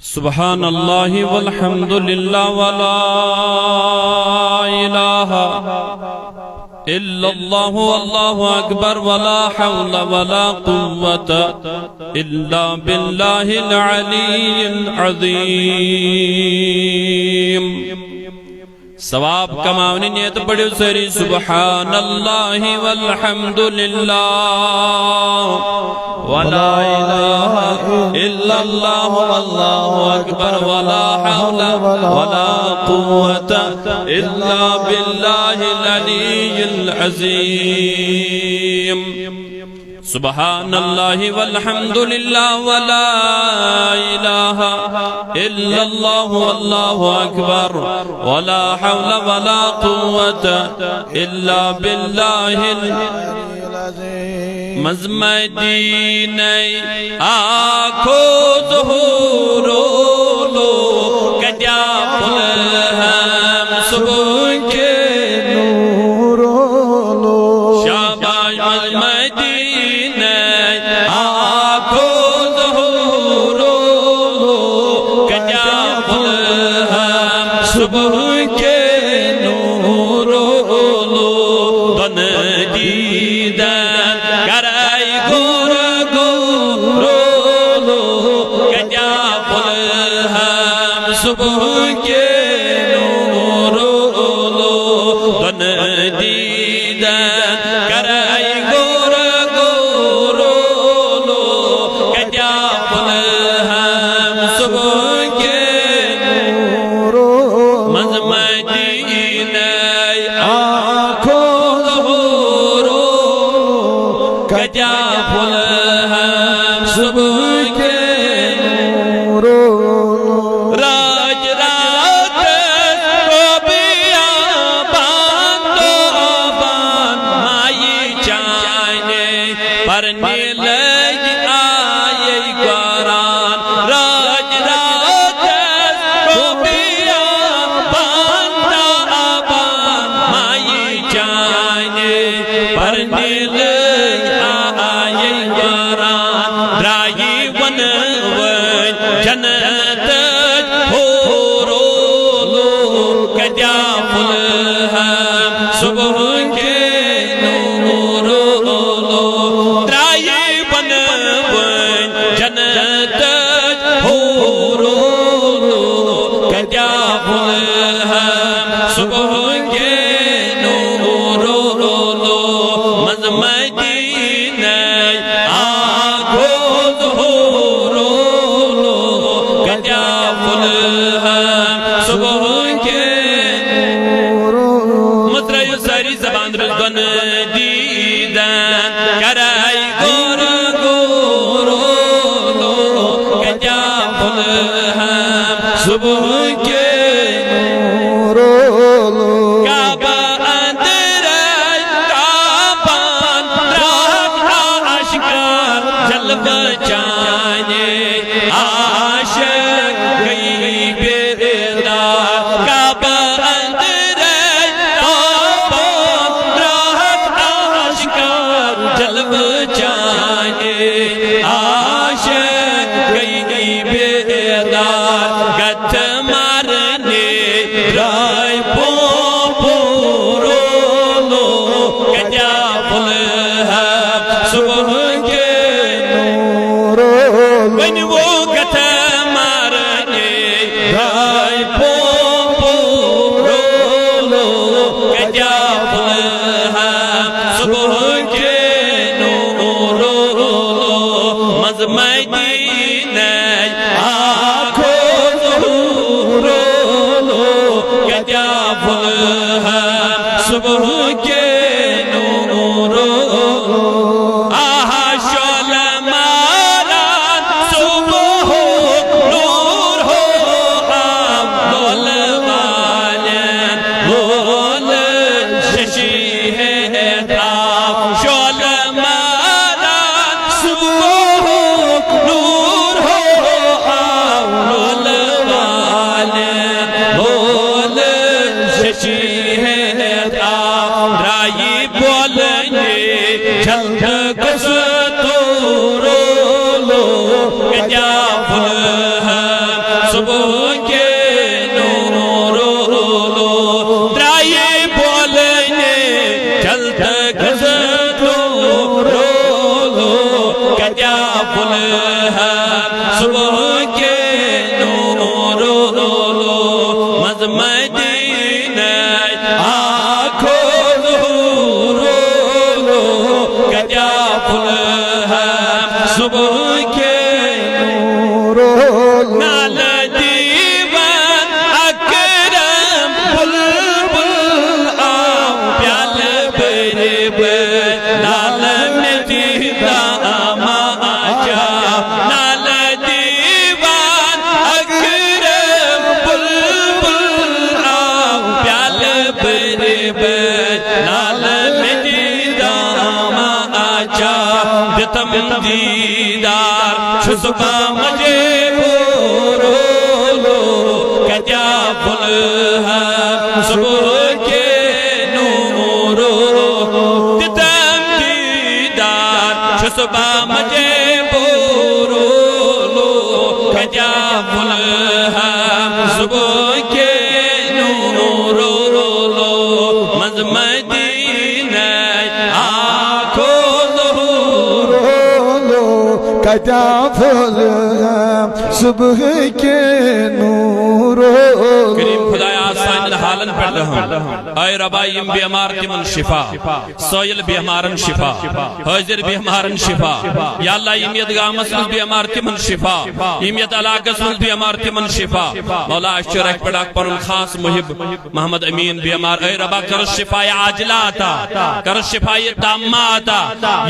سبحان اللہ والحمد للہ ولا الہ الا اللہ واللہ اکبر ولا حول ولا قوة الا باللہ العلی العظیم. ثواب کماؤنی نیت بڑی سری سبحان اللہ والحمد للہ ولا الہ الا اللہ واللہ اکبر ولا حول ولا قوة الا باللہ العلی العظیم. سبحان اللہ والحمد للہ ولا الہ الا اللہ واللہ اکبر ولا حول ولا قوة الا باللہ العظیم. مدینہ آنکھو ظہور لو کجا پل ہم صبح کے نور لو شاباش مدینہ آنکھو ظہور لو کجا پل ہم صبح کے نور لو دن دیدن کرائی گور گور لو کجا پل ہم صبح کے نور لو دن دیدن کرائی گور گور لو کجا پل ہم صبح کے نور مدینہ آنکھو ظہور کجا پل ہم صبح کے نور راج رات کو بیابان تو آبان مائی چاہنے پرنے لگ آئے قرآن. راج رات کو بیابان تو آبان مائی چاہنے پرنے لگ آئے قرآن. رائی ون ون جنت ہورو لو کجا پل ہم صبح کے نور لو رائی ون ون جنت ہورو لو کجا پل ہم صبح کے نور لو مدینہ آنکھو ظہور لو کجا پل ہم صبح کے نور. مطرح ساری زبان رزدن دیدن کرائی گور گور لو کجا پل ہم صبح کے نور لو کعبہ اندر کعبان راہ آشکار جلوہ چاہنے عاشق گئی بیدار. کعبہ اندر کعبان راہ آشکار جلوہ چاہنے عاشق گئی بیدار. گت مارنے رائے پورو لو کجا پل ہم صبح کے نور when وہ گت مارنے رائے پورو لو کجا پل ہم صبح کے نور مدینہ آنکھو ظہور لو کجا پل ہم صبح کے نور آہا شعل ماران صبح نور ہو آپ لول والن لول ششی ہے آپ شعل ماران صبح نور ہو آپ لول والن لول ششی ہے آپ صبح کے نور لو درائے بولنے چلتا گزرو لو کیا پل ہے صبح کے نور لو مز مدینہ آنکھوں ظہور لو کیا پل ہے صبح کے نور نال دیوان اکرم بلبل آؤ پیال برب نال نجیدہ آجا نال دیوان اکرم بلبل آؤ پیال برب نال نجیدہ آجا جتم دیدار چھسبا مجھے بورو لو کیا پل ہے صبح کے نور جتم دیدار چھسبا مجھے بورو لو کیا پل ہے صبح کے نور لو مز مدینہ آنکھوں ظہور کیا پھول ہے صبح کے نور کریم خدایا سائن حالن پڑھ رہا اے ربائی ام بیمار تمن شفا سویل بیمارن شفا حاضر بیمارن شفا یا اللہ امیت گامس من بیمار تمن شفا امیت علاقس من بیمار تمن شفا مولا اشترک پڑھاک پرن خاص محب محمد امین بیمار اے ربا کرس شفای عاجلہ آتا کرس شفای تامہ آتا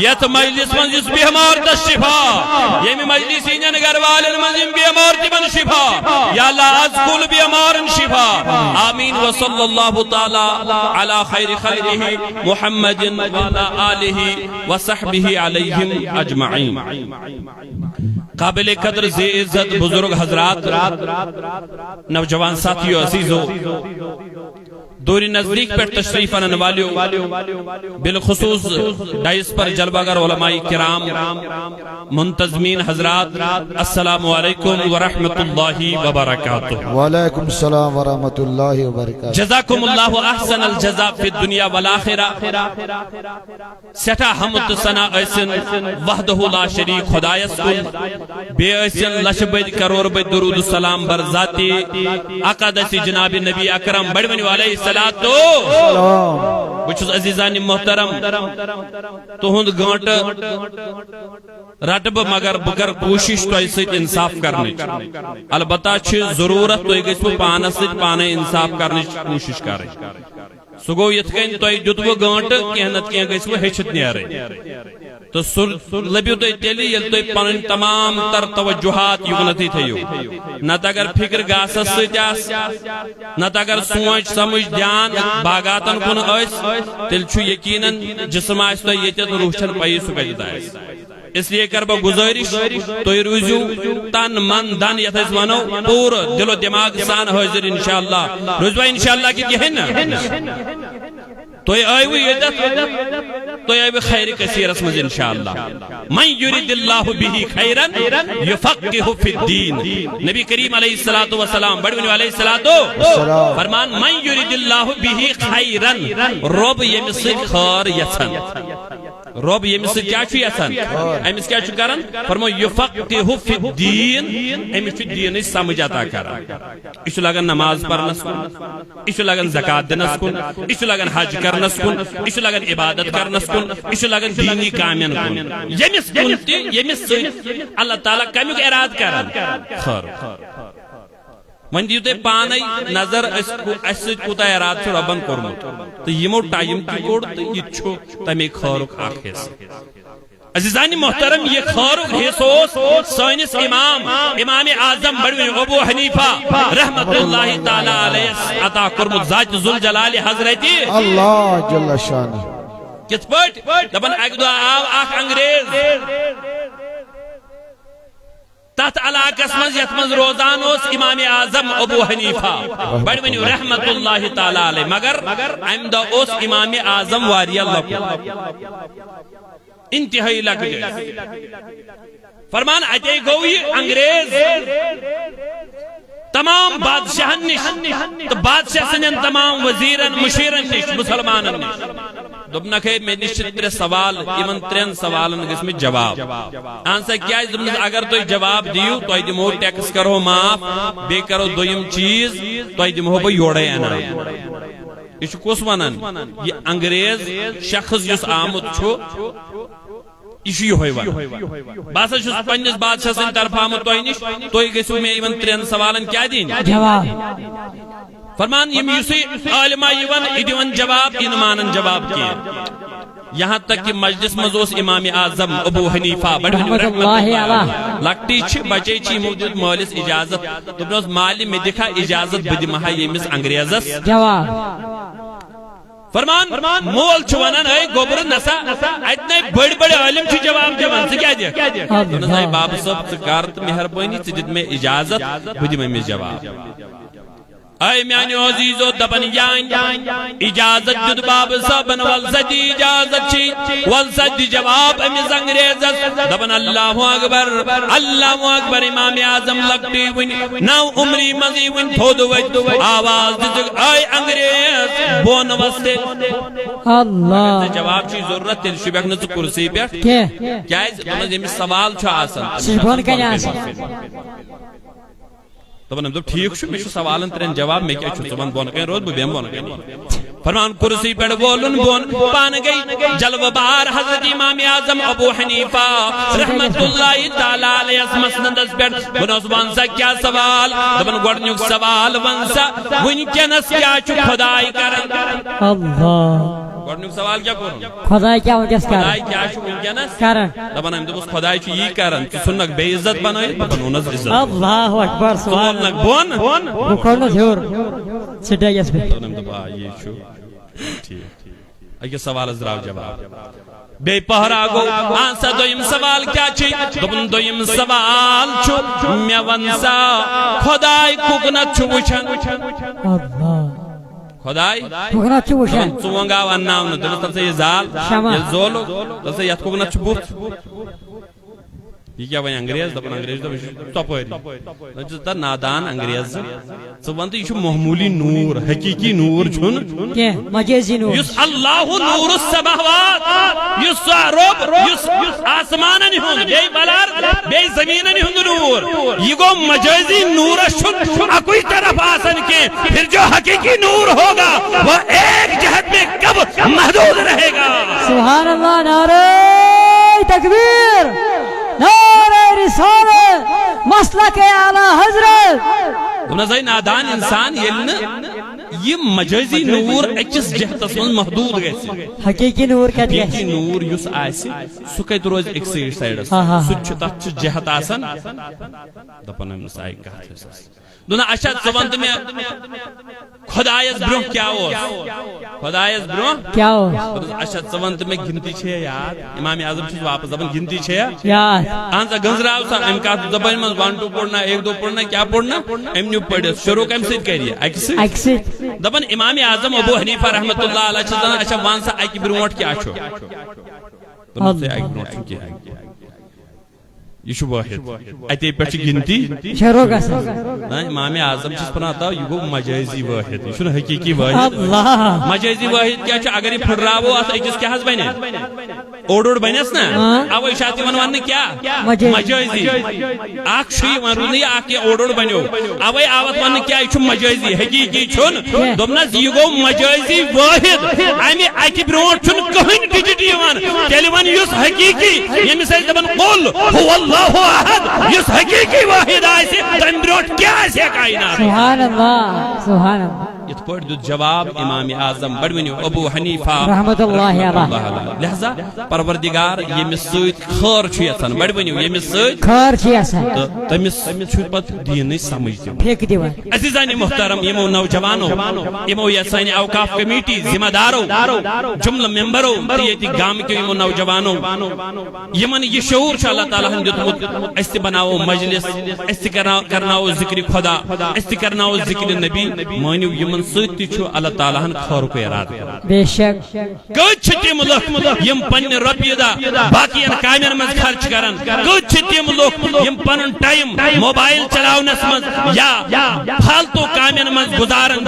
یت مجلس من جس بیمار تا شفا یمی مجلسی نگر والن من جن بیمار تمن شفا یا اللہ از کل بیمارن شفا آمین وصلی اللہ تعالی علی خیر خلقہ محمد وعلی آلہ وصحبہ علیہم اجمعین قابل قدر زی عزت بزرگ حضرات نوجوان ساتھیو عزیزو دوری نزدیک پر تشریف آنے والیو بالخصوص ڈائس پر جلوگر علماء کرام منتظمین حضرات السلام علیکم ورحمت اللہ وبرکاتہ وعلیکم السلام ورحمت اللہ وبرکاتہ جزاکم اللہ احسن الجزا فی الدنیا والآخرہ سٹھا حمد ثنا ایسن وحدہ لا شریک خدایس کن بے ایسن لشبید کرور بید درود السلام بر ذاتی اقادسی جناب نبی اکرم بڑھونی علیہ السلام بچھس عزیزانی محترم تو ہند گانٹ رٹب مگر بکر کوشش تو ایسے انصاف کرنے البتہ چھ ضرورت تو ایک پانس سے پانے انصاف کرنے کوشش کرے سگو یتکین تو ایک جتو گانٹ کہنت کیا گئی سو ہیچت نہیں آرہے تو لبیو تو تیلی یل تو پانن تمام تر توجہات یونتی تھیو نہ اگر فکر گاسس سیتیاس نہ اگر سوچ سمجھ دھیان باغاتن کن ایس تیل چھو یقیناً جسم آئیس تو یہ تیت روشن پائی سکتا ہے اس لیے کربا گزارش تو یہ روزیو تن من دن یتھیس منو پور دل و دماغ سان حاضر انشاءاللہ روزبا انشاءاللہ کی کہیں نا تو یہ آئیو یہ تو یہ خیر کثیر اسمز انشاءاللہ من یرید اللہ بھی خیرن یفقہ فی الدین نبی کریم علیہ السلام بڑھونی علیہ السلام فرمان من یرید اللہ بھی خیرن رب یمس خار یسن رب یمس کیا چھو یسن امس کیا چھو کرن فرمو یفقہ فی الدین امس فی الدین اس سمجھ آتا کرن اسو لگن نماز پڑھنس کن اسو لگن زکاة دنس کن اسو لگن حج کرنس کن اسو لگن عبادت کرنس کن اسو لگن دینی کامین کن یمس کنتی یمس اللہ تعالیٰ کمیک اراد کرن خیر من دیو تے پانے نظر اس کوتا اراد چھو ربن کرمت تو یمو ٹائم کی کوڑ تو یہ چھو تمی خارق آخیس عزیزانی محترم یہ خارق حسوس سائنس امام اعظم بڑوی ابو حنیفہ رحمت اللہ تعالی علیہ عطا کرمت ذات ذوالجلال حضرتی اللہ جل شان کس پٹ دبن ایک دو آو آخ انگریز تحت علاقس من یتمن روزان اس امام اعظم ابو حنیفہ بڑوی رحمت اللہ تعالی علیہ مگر امدہ اس امام اعظم واری اللہ انتہائی لگ گئے فرمان اتے گوئی انگریز تمام بادشاہن نش تو بادشاہ سن تمام وزیرن مشیرن نش مسلمانن نش دبنک ہے میں نش 3 سوال یمن 3 سوالن گس میں جواب آنسا کیا اگر تو جواب دیو تو دمو ٹیکس کرو معاف بے کرو دویم چیز تو دمو بہ یوڑے انعام یہ کس ونان یہ انگریز شخص جس آمد چھو یہ ہوئی ون باسا چھس پنس بادشاہ سن طرف آمد تو نش تو گسو میں یمن 3 سوالن کیا دین جواب فرمان یم یوسی عالمہ یون ادیون جواب ان مانن جواب کیا یہاں تک کہ مجلس مزوس امام اعظم ابو حنیفہ رحمت اللہ علیہ لکٹی چھ بچے چھ موجود مالس اجازت تو مالی میں دکھا اجازت بدمہا یمس انگریزس جواب فرمان مول چوانان اے گوبر نسا اتنے بڑے بڑے عالم چھ جواب دیوان سے کیا دیا انہوں نے باب صاحب کارت مہربانی چھ میں اجازت بدمہ میں جواب اے میانی عزیزو دبن یان اجازت جد باب صاحبن والسد اجازت چی والسد جواب امیز انگریزت دبن اللہ اکبر امام اعظم لگتی ونی نو عمری مزی ون تھود وجد آواز دیتک اے انگریز بون وستے اللہ جواب چی ضرورت تیل شبیک نزو کرسی بیٹ کیا ہے دونوں سوال چھو آسان سشبون کنی آسان تو بنام تو ٹھیک شو میں سوالن 3 جواب میں کیا چھو زبان بون کہیں روز بیم بون کہیں فرمان کرسی پر بولن بون پان گئی جلو بار حضرت امام اعظم ابو حنیفہ رحمت اللہ تعالیٰ علیہ مسندس پر بنوس وانسا کیا سوال دبن گوڑنیوک سوال وانسا ونکنس کیا چھو خدای کرن اللہ گوڑنیوک سوال کیا کرن خدای کیا ونکس کرن خدای کیا چھو ونکنس کرن دبن ہم دبس خدای چھو یہ کرن تو سنک بے عزت بنائی بنونس عزت اللہ اکبر سبحان اللہ بون بکرنا دھور سٹھا گیس پہ تو نم دبا یہ چھو ٹھیک اگر سوال ازراو جواب بے پہرا گو آنسا دویم سوال کیا چی دبن دویم سوال چھو میں ونسا خدای ککنت چھو وچھن اللہ خدای ککنت چھو وچھن چونگا ونناونا دلس تل سے یہ زال یہ زولو تل سے یت ککنت چھو بوت یہ کیا وہی انگریز دبن انگریز دبن تپوری جتا نادان انگریز سبانتا یہ محمولی نور حقیقی نور چھن کیا مجیزی نور یس اللہ نور السماوات یس رب یس آسمان نہیں ہوں بے بلار بے زمین نہیں ہوں نور یہ گو مجیزی نور چھن اکوئی طرف آسن کے پھر جو حقیقی نور ہوگا وہ ایک جہت میں کب محدود رہے گا سبحان اللہ نعرہ تکبیر نعرہ رسالت مسلک اعلی حضرت تو نظر نادان انسان یہ مجازی نور اکس جہت من محدود گئے حقیقی نور کہتے ہیں حقیقی نور یس آسی سکت روز ایک سائیڈ سچ تک جہت آسن دپن ہم سائی کہت دونا اشد زبانت میں خدایت برو کیا ہو خدایت برو کیا ہو اشد زبانت میں گنتی چھے یاد امام اعظم چیز واپس زبان گنتی چھے یاد آنسا گنزراو سا امکات زبان من 1 2 پڑھنا 1 2 پڑھنا کیا پڑھنا نیو پڑھے شروع کم سید کہہ رہی ہے ایکسید دبن امام اعظم ابو حنیفہ رحمت اللہ علیہ چیزانا اچھا وانسا ایکی بروٹ کیا چھو تم سے ایک بروٹ چھو کیا یہ شو واحد ایتے پیچھ گنتی شروع کا سا امام اعظم چیز پناتا یہ گو مجازی واحد یہ شو حقیقی واحد اللہ مجازی واحد کیا چھو اگر یہ پھر رہا وہ آتا ایجز کیا حس بنے اوڑ بنیس نا او اشاعتی ونوان نے کیا مجازی آکھ شوی ونرون نہیں آکھ یہ اوڑ بنیو او آوات ون نے کیا یہ چھو مجازی حقیقی چھن دومناز یہ گو مجازی واحد آمی آکی بروٹ چھن کہیں ڈیجیٹی ون تیلیوان یوس حقیقی یہ مثال دبن قول هو اللہ احد یوس حقیقی واحد آئیسی تم بروٹ کیا آئیسی کائنات سبحان اللہ سبحان اللہ یہ پڑھ دو جواب امام اعظم بڑھونیو ابو حنیفہ رحمت اللہ علیہ لہذا پروردگار یہ مسجد خور چھیتن بڑھونیو یہ مسجد خور چھیتن تمس چھوٹ پت دینی سمجھتی پھیک دیوان عزیزانی محترم یمو نوجوانو یمو یہ سانی اوقاف کمیٹی ذمہ دارو جملہ ممبرو تیتی گام کے یمو نوجوانو یمن یہ شعور شاء اللہ تعالیٰ ہم دیتمت استی بناو مجلس استی کرناو ذکر خدا استکرناو ذکر نبی مانیو یمن ستی چھو اللہ تعالیٰ ہن خور کو اراد بے شک کچھ تم لوگ یم پن رپی دا باقی کامین مز خرچ کرن کچھ تم لوگ یم پن ٹائم موبائل چلاونس مز یا فالتو کامین مز گزارن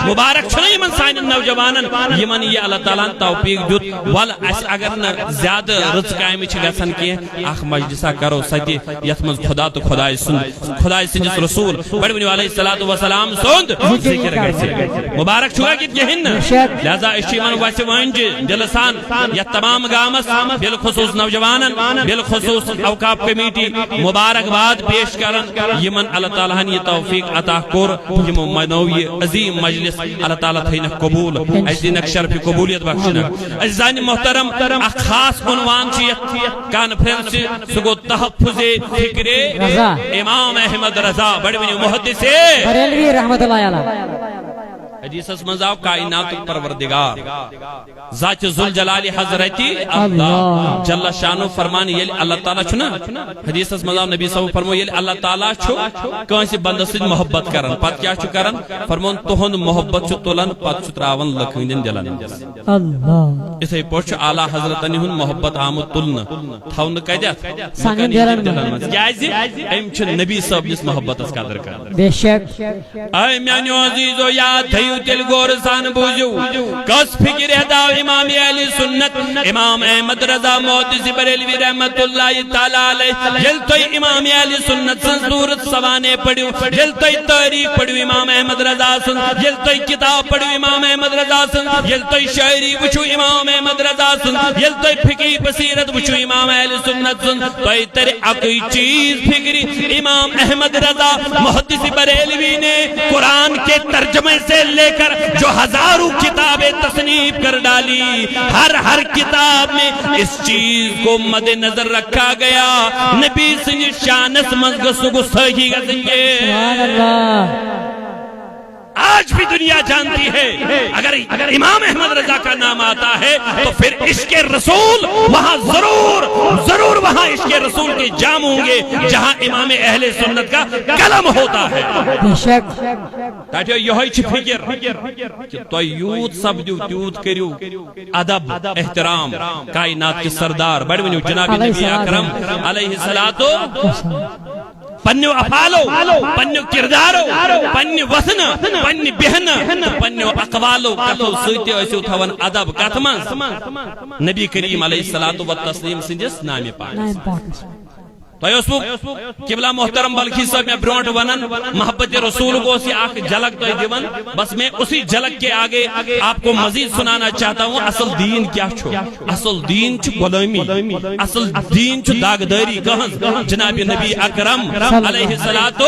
مبارک چھنا یمن سان نوجوانن یمن یہ اللہ تعالیٰ توفیق دیت ول اس اگر نہ زیادہ رچ کامہ چھ گژھن کی اخ مجلسا کرو ستی یت مز خدا تو خدای سندس رسول بڑی ونیو علیہ الصلوۃ والسلام سند ذکر گژھِ مبارک چھوا کہ کہن لہذا اس یمن وس ونج جلسان یا تمام گامس بالخصوص نوجوانن بالخصوص اوقاف کمیٹی مبارکباد پیش کرن یمن اللہ تعالیٰ ہن یہ توفیق عطا کور یم منو یہ عظیم مجلس اللہ تعالیٰ تھین قبول اس دین شرف قبولیت بخشنا عزیزان محترم اخ خاص عنوان چھ کانفرنس سگو تحفظ فکر امام احمد رضا بڑی ونیو محدث بریلوی رحمت اللہ علیہ حدیث اسمز آو کائنات پروردگار ذات ذوالجلال حضرتی اللہ جل شانو فرمان یل اللہ تعالیٰ چھنا حدیث اسمز آو نبی صلی اللہ علیہ وسلم فرمو یل اللہ تعالیٰ چھو کانسی بندس محبت کرن پت کیا چھو کرن فرمون تہن محبت چھو تولن پت چھو تراون لکھوندن دلن اللہ اسے پوچھ اعلیٰ حضرتنی ہن محبت آمد تلن تھون کدیت سانین دلن کیازی ایم چھو نبی صاحب جس محبت اس قدر کر بے شک اے میانیو عزیزو یاد تھیو تل گور سان بوجو کس فکر ہداو امام اہل سنت امام احمد رضا محدث بریلوی رحمت اللہ تعالی علیہ جل تو امام اہل سنت سن صورت سوانے پڑھو جل تو تاریخ پڑھو امام احمد رضا سن جل تو کتاب پڑھو امام احمد رضا سن جل تو شاعری وچو امام احمد رضا سن جل تو فقہی بصیرت وچو امام اہل سنت سن تو تیرے اکی چیز فکری امام احمد رضا محدث بریلوی نے قرآن کے ترجمے سے لے کر جو ہزاروں کتابیں تصنیف کر ڈالی ہر کتاب میں اس چیز کو مد نظر رکھا گیا نبی سنی شانس مزگسو گستاخی گزنگے سبحان اللہ آج بھی دنیا جانتی ہے اگر امام احمد رضا کا نام آتا ہے تو پھر عشق رسول وہاں ضرور وہاں عشق رسول کے جام ہوں گے جہاں امام اہل سنت کا کلم ہوتا ہے بے شک تاٹھو یہی چھ فکر کہ تو یوت سب دیو تیوت کریو ادب احترام کائنات کے سردار بڑی ونیو جناب نبی اکرم علیہ الصلوۃ پنیو افعالو پنیو کردارو پنیو وسن پنیو بہن پنیو اقوالو کتو سیتی ایسو تھون ادب کتمنز نبی کریم علیہ الصلوۃ والتسلیم سندس نام پاک تو اسمو قبلہ محترم بلخی صاحب میں برونٹ ونن محبت رسول کو اسی آخ جھلک تو دیون بس میں اسی جھلک کے آگے آپ کو مزید سنانا چاہتا ہوں اصل دین کیا چھو اصل دین چھو غلامی اصل دین چھو داغداری کہاں جناب نبی اکرم علیہ الصلوۃ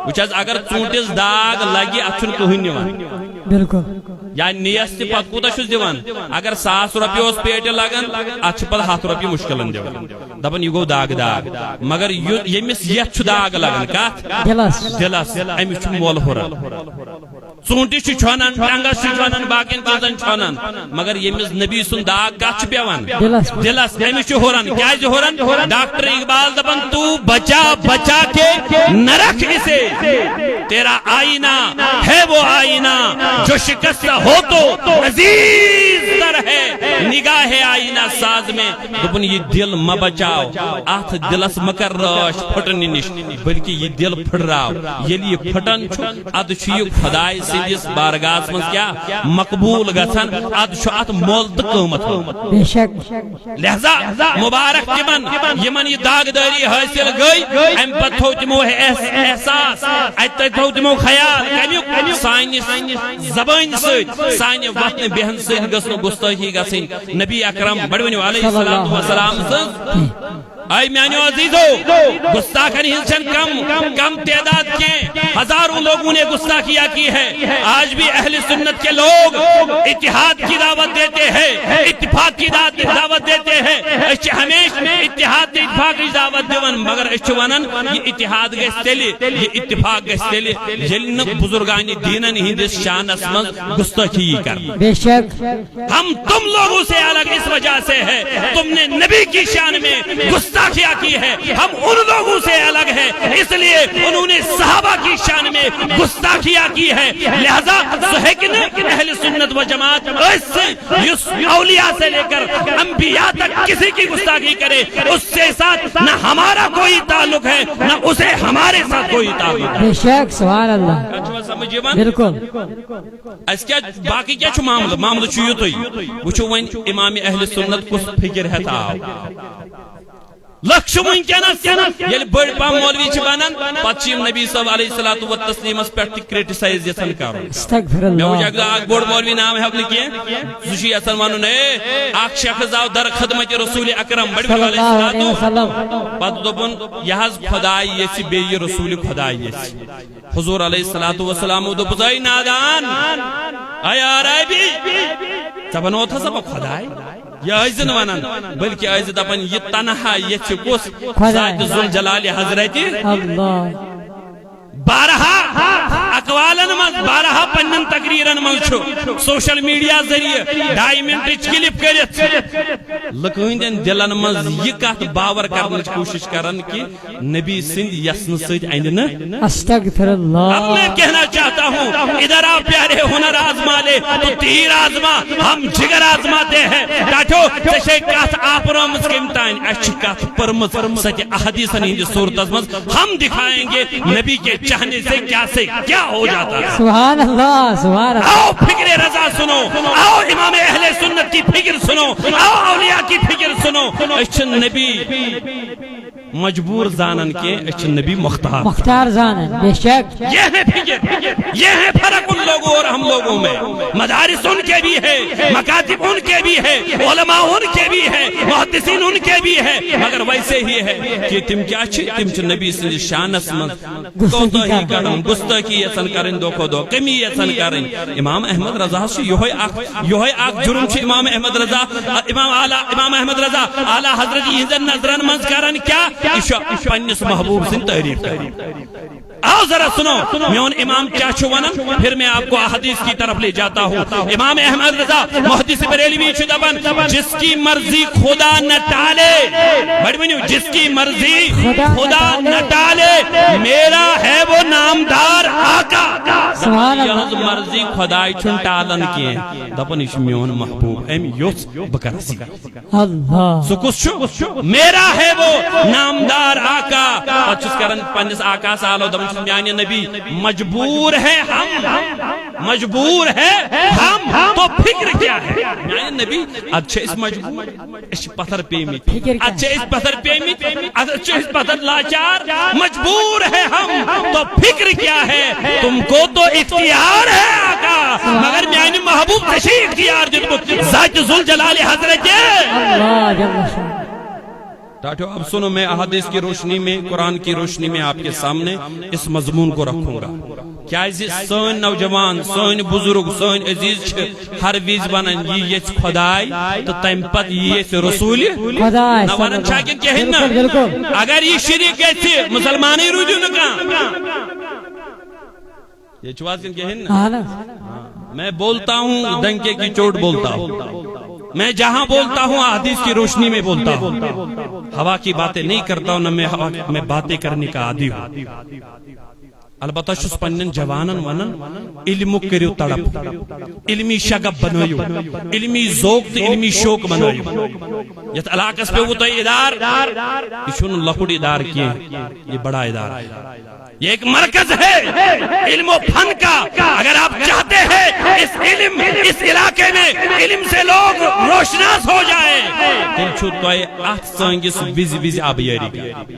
وچاز اگر چونٹس داغ لگی اچھن کوہن نیوان بالکل یا نیست پت کوتا چھس دیوان اگر 100 روپیہ اس پیٹ لگن اچھ پت 100 روپیہ مشکلن دیوان دپن یہ گو داغ مگر یمس یت چھ داغ لگن کت دلس امس چھ مول ہورن ژونٹس چھ چھونن ٹنگس چھ چھونن باقین چیزن چھونن مگر یمس نبی سن داغ کت چھ پیوان دلس امس چھ ہورن کیاز ہورن ڈاکٹر اقبال دپن تو بچا کے نہ رکھ اسے تیرا آئینہ ہے وہ آئینہ جو شکستہ ہو تو عزیز تر ہے نگاہ آئینہ ساز میں دپن یہ دل ما بچاؤ آتھ دلس مکر راش پھٹن نش بلکہ یہ دل پھٹ رہا یل یہ پھٹن چھو اد چھ یہ خدای سندس بارگاہس من کیا مقبول گژھن اد چھ ات مول تہ قیمت بے شک لہذا مبارک یمن یہ داغداری حاصل گئی ام پتہ تھو تمو احساس ات تھو تمو خیال کمیک سانس زبان سۭتۍ سانہِ وتنہِ بیہن سۭتۍ گژھنہٕ گستٲخی گژھٕنۍ نبی اکرم بڑٕ ؤنِو علیہ الصلوۃ والسلام سٕنٛز اے میانیو عزیزو گستاخن ہنسن کم تعداد کے ہزاروں لوگوں نے گستاخیاں کی ہے آج بھی اہل سنت کے لوگ اتحاد کی دعوت دیتے ہیں اتفاق کی دعوت دیتے ہیں ہمیشہ اتحاد اتفاق کی دعوت دیون مگر ونن یہ اتحاد گژھِ تیلہِ یہ اتفاق گژھِ تیلہِ ییٚلہِ نہٕ بزرگان دینن ہندس شانس من گستاخی کر بے شک ہم تم لوگوں سے الگ اس وجہ سے ہے تم نے نبی کی شان میں گستاخی گستاخیاں کی ہے ہم ان لوگوں سے الگ ہیں اس لیے انہوں نے صحابہ کی شان میں گستاخیاں کی ہے لہذا صحیح اہل سنت و جماعت اس اولیاء سے لے کر انبیاء تک کسی کی گستاخی کرے اس سے ساتھ نہ ہمارا کوئی تعلق ہے نہ اسے ہمارے ساتھ کوئی تعلق ہے بے شک سبحان اللہ بالکل اس کیا باقی کیا چھو معاملہ چھو یوتوی وچھو وین امام اہل سنت کس فکر ہے تھا لکھ ونکس یل بڑ پام مولوی بنان پتہ نبی صلی علیہ الصلوۃ والتسلیم پہ کرٹیسائز یسن کرن استغفر مے اللہ وجہ اک بوڑ مولوی نام ہے کی زشی یسن ونن اک شخص آو در خدمت رسول اکرم بڑ صلی اللہ علیہ علیہ وسلم پتہ دوپن یہ خدائی یس بی رسول خدائی یس حضور علیہ الصلوۃ والسلام دوپ زئی نادان اے عربی زبانو تھا سب خدائی یہ ایزن ونان بلکہ ایز دپن یہ تنہا یہ کس ذات ذوالجلال حضرت اللہ بارہا اقوالن من بارہا پنن تقریرن من چھو سوشل میڈیا ذریعے 2 منٹ کلپ کرت لکہندن دلن من یہ کت باور کرنے کوشش کرن کہ نبی سند یسن سید ایندن استغفر اب اللہ میں کہنا چاہتا ہوں ادھر آپ پیارے ہنر آزما لے تو تیر آزما ہم جگر آزماتے ہیں ڈاٹھو سشے کات آپ رامز کمتائن اچھ کات پرمز سچے احادیثن ہندی صورت مز ہم دکھائیں گے نبی کے چاہنے سے کیا ہو جاتا ہے سبحان اللہ سبحان اللہ آؤ فکر رضا سنو آؤ امام اہل سنت کی فکر سنو آؤ اولیاء کی فکر سنو اچھن نبی مجبور زانن کے اچھن نبی مختار زانن بے شک یہ ہے فکر یہ ہے فرق ان لوگوں اور ہم لوگوں میں مدارس ان کے بھی ہے مکاتب ان کے بھی ہے علماء ان کے بھی ہے محدثین ان کے بھی ہے مگر ویسے ہی ہے کہ تم کیا تم چھ نبی سے شانس من کوتاہی کرن گستاخی یسن کرن دو دو کمی یسن کرن امام احمد رضا سے یہ اک جرم چھ امام احمد رضا امام احمد رضا اعلی حضرت یہ نظرن من کرن کیا پنس محبوب سن تعریف آؤ ذرا سنو میون امام کیا چھو ونن پھر میں آپ کو احادیث کی طرف لے جاتا ہوں امام احمد رضا محدث بریلوی چھو دبن جس کی مرضی خدا نہ ٹالے بڑی بنیو جس کی مرضی خدا نہ ٹالے میرا ہے وہ نامدار آقا سبحان اللہ یہ مرضی خدای چھن ٹالن کی دبن اش میون محبوب ایم یوس بکرسی اللہ سکس چھو میرا ہے وہ نامدار آقا پچھس کرن پنس آقا سالو دبن میانی نبی مجبور ہے ہم تو فکر کیا ہے میانی نبی اچھے اس مجبور اس پتھر پیمیت اچھے اس پتھر پیمیت اچھے اس پتھر لاچار مجبور ہے ہم تو فکر کیا ہے تم کو تو اختیار ہے آقا مگر میانی محبوب تشیح اختیار جنبو ذات ذوالجلال حضرت اللہ جل شان ڈاٹو اب سنو میں احادیث کی روشنی میں قرآن کی روشنی میں آپ کے سامنے اس مضمون کو رکھوں گا کیا سن نوجوان سن بزرگ سن عزیز ہر ویز ونن یہ خدائی تو تم پت یہ رسول خدائی نہ ونن چھاکن کہن نا اگر یہ شریک گژھِ مسلمانے روزو نہ کانٛہہ یہ چواز کہن نا میں بولتا ہوں ڈنکے کی چوٹ بولتا ہوں میں جہاں بولتا ہوں حدیث کی روشنی میں بولتا ہوں ہوا کی باتیں نہیں کرتا ہوں نہ میں باتیں کرنے کا عادی ہوں البتہ چھس پنن جوانن ونن علم کریو تڑپ علمی شغب بنائیو علمی ذوق تے علمی شوق بنائیو یت علاقس پہ وہ تو ادار یہ چھن لکھڑ ادار کیے یہ بڑا ادار ہے یہ ایک مرکز ہے علم و فن کا اگر آپ چاہتے ہیں اس علاقے میں علم سے لوگ روشناس ہو جائے تیل چھو تو آت سانگس ویزی آب یاری کا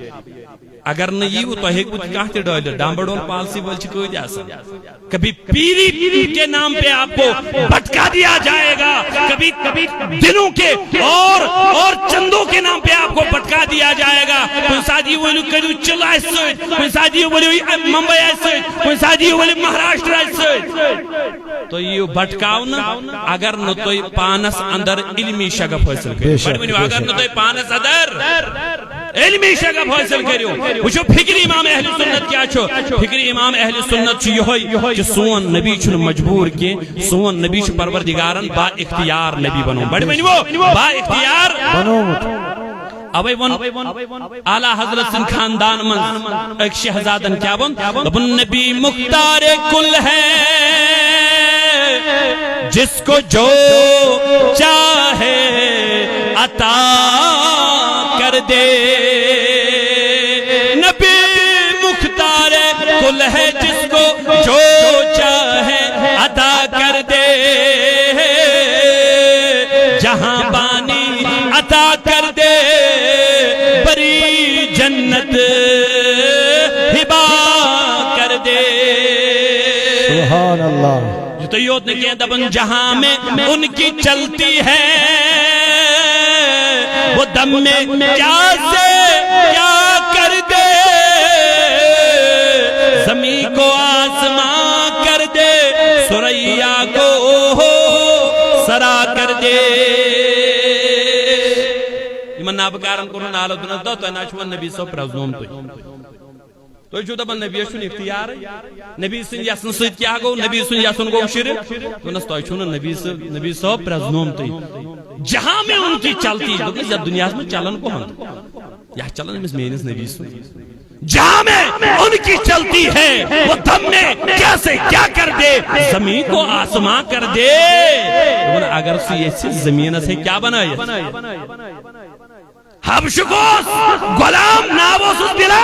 اگر نہ یہ تو ہے کچھ کہتے ڈالر ڈامبڑول پالسی بلچ کوئی جیسا کبھی پیری کے نام پہ آپ کو بھٹکا دیا جائے گا کبھی دنوں کے اور چندوں کے نام پہ آپ کو بھٹکا دیا جائے گا کوئی ساتھی بولو کدو چل ایسے کوئی ساتھی بولو ممبئی ایسے کوئی ساتھی بولو مہاراشٹر ایسے تو یہ بھٹکاؤ نا اگر نہ تو پانس اندر علمی شغف حاصل کرو اگر نہ تو پانس اندر علمی شغف حاصل کرو وچھو فکر امام اہل سنت کیا چھو فکر امام اہل سنت چھو یہ کہ سون نبی چھو مجبور کی سون نبی چھو پروردگارن با اختیار نبی بنو بڑی بنو با اختیار بنو اوے ون اعلی حضرت سن خاندان من ایک شہزادن کیا بن دبن نبی مختار کل ہے جس کو جو چاہے عطا کر دے نبی مختار کل ہے جس کو جو چاہے عطا کر دے جہاں بانی عطا کر دے بری جنت ہبا کر دے سبحان اللہ تو یود نے کہا دبن جہاں میں ان کی چلتی ہے وہ دم میں کیا سے کیا کر دے زمین کو آسمان کر دے سریا کو سرا کر دے ایمان نابکارن کرن آلو دنس دو تو اناشوان نبی سو پرزنوم تو جو دبن نبی شن اختیار نبی سن یسن سید کیا گو نبی سن یسن گو شرف دنس تو چھونا نبی سو پرزنوم تو جہاں میں ان کی چلتی دنس یا دنیا میں چلن کو ہم یا چلن میں مینس نبی سن جہاں میں ان کی چلتی ہے وہ دم میں کیسے کیا کر دے زمین کو آسمان کر دے اگر سے زمین سے کیا بنایا حبشکوس غلام نابوسوس بلا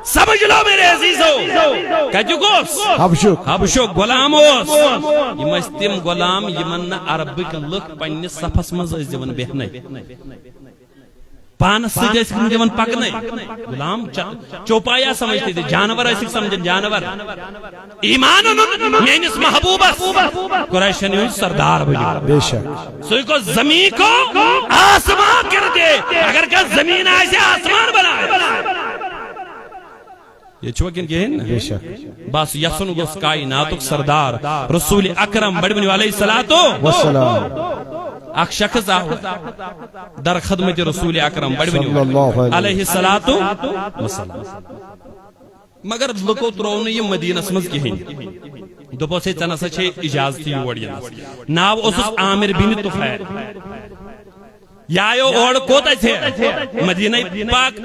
سمجھ لو میرے عزیزو کجوکوس حبشک غلام اوس یم تم غلام یمن عربک لک پنس صفس مز دون بہنے پانس سیدھ دون پکنے غلام چوپایا سمجھتے تھے جانور ایسے سمجھن جانور ایمان مینس محبوبس قریشن سردار بنی بے شک سوئی کو زمین کو آسمان کر دے اگر کہ زمین ایسے آسمان بنا یہ چوکن کہیں بے شک بس یسن گوس کائناتک سردار رسول اکرم بڑی بنی علیہ والسلام اک شخص در خدمت رسول اکرم بڑی بنی علیہ السلام مگر لکو ترون یہ مدینہ سمجھ کہیں دوپو سے چنسا چھے اجازتی یوڑ ینس ناو اسس عامر بن طفیل یایو اور کوتا چھے مدینہ پاک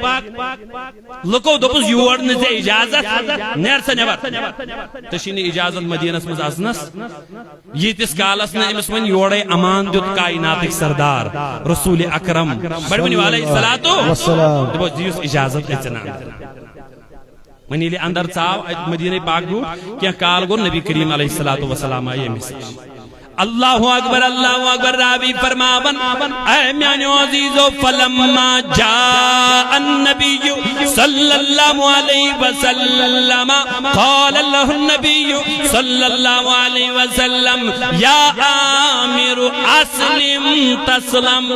لکو دوپس یوڑ نزے اجازت نیر سے نیور تشینی اجازت مدینہ سمجھ اسنس یہ تس کالس نے امس من یوڑے امان دیت کائناتک سردار رسول اکرم بڑھ بنی علیہ السلام دوپس دیوس اجازت اچنان منیلی اندر چاو مدینہ پاک گو کیا کال گو نبی کریم علیہ السلام آئیے مسیح اللہ اکبر راوی فرماون اے میانو عزیزو فلما جاء النبی صلی اللہ علیہ وسلم قال اللہ النبی صلی اللہ علیہ وسلم یا عامر اسلم تسلم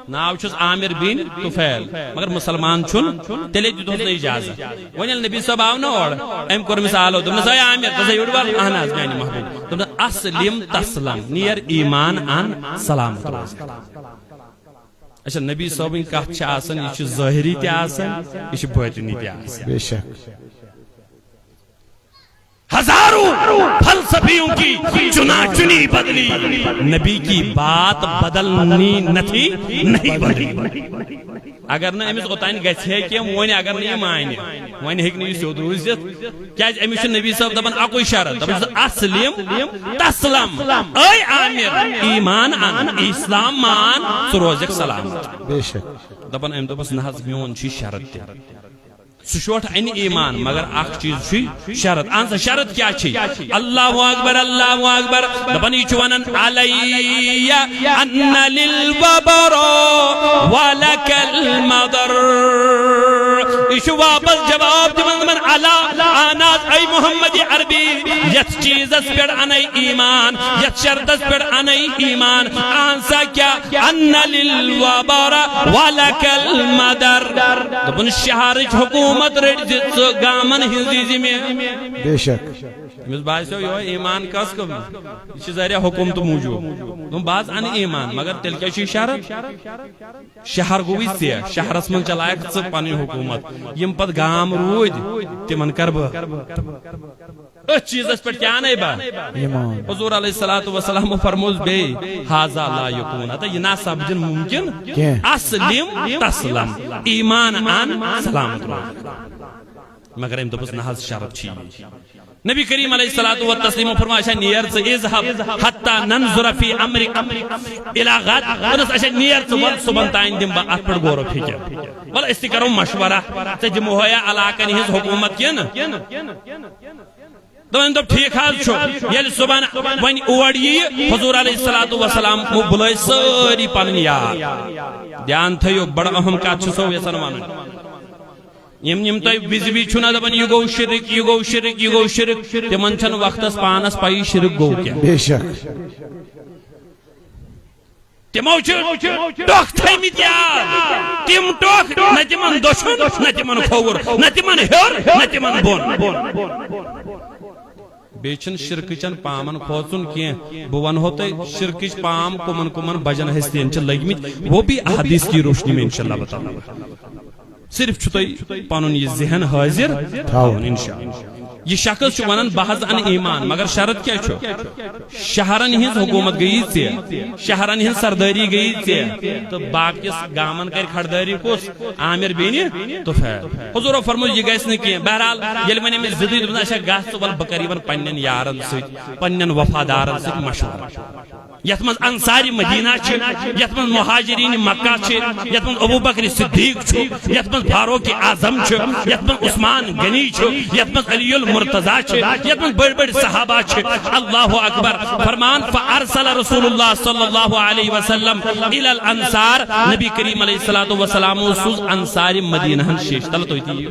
ناو چھس عامر بن طفیل مگر مسلمان چھن تیلے جو دوست اجازت ونیل نبی صاحب آو نا اور ایم کور مثالو دمنا سوئی عامر تسا یوڑوال احناز میانی محبوب دمنا اسلم تسلم نیر ایمان ان سلامت روز اچھا نبی صاحبین کہت چھے آسن یہ چھے ظاہری تی آسن یہ چھے باطنی تی آسن بے شک ہزاروں فلسفیوں کی چنا چنی بدلی نبی کی بات بدلنی نتھی نہیں بدلی اگر نہ امس اوتان گژھے کہ وۄنۍ اگر نہ مانہِ وۄنۍ ہیٚکہِ نہٕ یہِ سیوٚد روٗزِتھ کیازِ أمِس چھُ نبی صٲب دپان اکوے شرط دپان اسلم تسلم اے عامر ایمان ان اسلام مان ژٕ روزکھ سلامت بے شک دپان أمۍ دوٚپُس نہ حظ میون چھُ شرط تہِ سوٹ ان ایمان مگر اخ چیز چھ شرط انسا شرط کیا چھ اللہ اکبر دپنی چونن علی ان للببر ولک المضر ایشو واپس جواب دمن علا آناز ای محمد عربی یت چیز اس پر انئی ایمان یت شرط اس پر انئی ایمان انسا کیا ان للببر ولک المضر دپن شہر حکومت رٹ دیت گامن ہندی میں بے شک مس باسو یہ ایمان کس کو یہ ذریعہ حکومت موجود تم باز ان ایمان مگر تیل کیا شرط شہر گوی سے شہرس من چلائک پنی حکومت یم پت گام رود تمن کر بہ اس چیزس پر کیا نہیں با ایمان حضور علیہ الصلوۃ والسلام فرموز بے ھذا لا یکون اتا یہ نہ سمجھن ممکن اسلم تسلم ایمان ان سلامت رو مگر ام دبس نہ شرط چھی نبی کریم علیہ الصلوۃ والتسلیم فرمایا نیر سے اذهب حتى ننظر في امرك الى غد ونس اش نیر سے ول صبح تائیں دم ات پر غور فکر ول است کرو مشورہ تے جمہویا علاقہ ہز حکومت کین دون دب ٹھیک حال چھو یل صبح ون اور یہ حضور علیہ الصلوۃ والسلام مو بلائے ساری پن یار دھیان تھیو بڑا اہم کات چھو یسن ونن یم تہ وزوی چھنا دپان یہ گو شرک یہ گو شرک یہ گو شرک تمن چھن وقتس پانس پائی شرک گو کیا بے شک تمو ٹوک تھمت یاد تم ٹوک نہ تمن دشمن نہ تمن کھوور نہ تمن ہیور نہ تمن بون بیچن شرکچن پامن کھوچن کی بہ ونہو تہ شرکچ پام کمن کمن بجن ہستین چھ لگمت وہ بھی احادیث کی روشنی میں انشاءاللہ بتاؤں صرف چھتائی پانون یہ ذہن حاضر تھاون انشاءاللہ یہ شخص چھو ونن بحث ان ایمان مگر شرط کیا چھو شہرن ہنز حکومت گئی تھی شہرن ہنز سرداری گئی تھی تو باقیس گامن کر کھڑداری کس عامر بینی تو فیر حضور فرمود یہ گیس نکی بہرحال یلی منی میں زدید بنا شاہ گاس تو بل بقریباً پنن یارن سیت پنن وفادارن سیت مشہور یتمن انصاری مدینہ چھے یتمن مہاجرین مکہ چھے یتمن ابو بکر صدیق چھے یتمن فاروق اعظم چھے یتمن عثمان غنی چھے یتمن علی المرتضی چھے یتمن بڑ بڑ صحابہ چھے اللہ اکبر فرمان فارسل رسول اللہ صلی اللہ علیہ وسلم الى الانصار نبی کریم علیہ السلام سوز انصاری مدینہ شیش تلتو تھی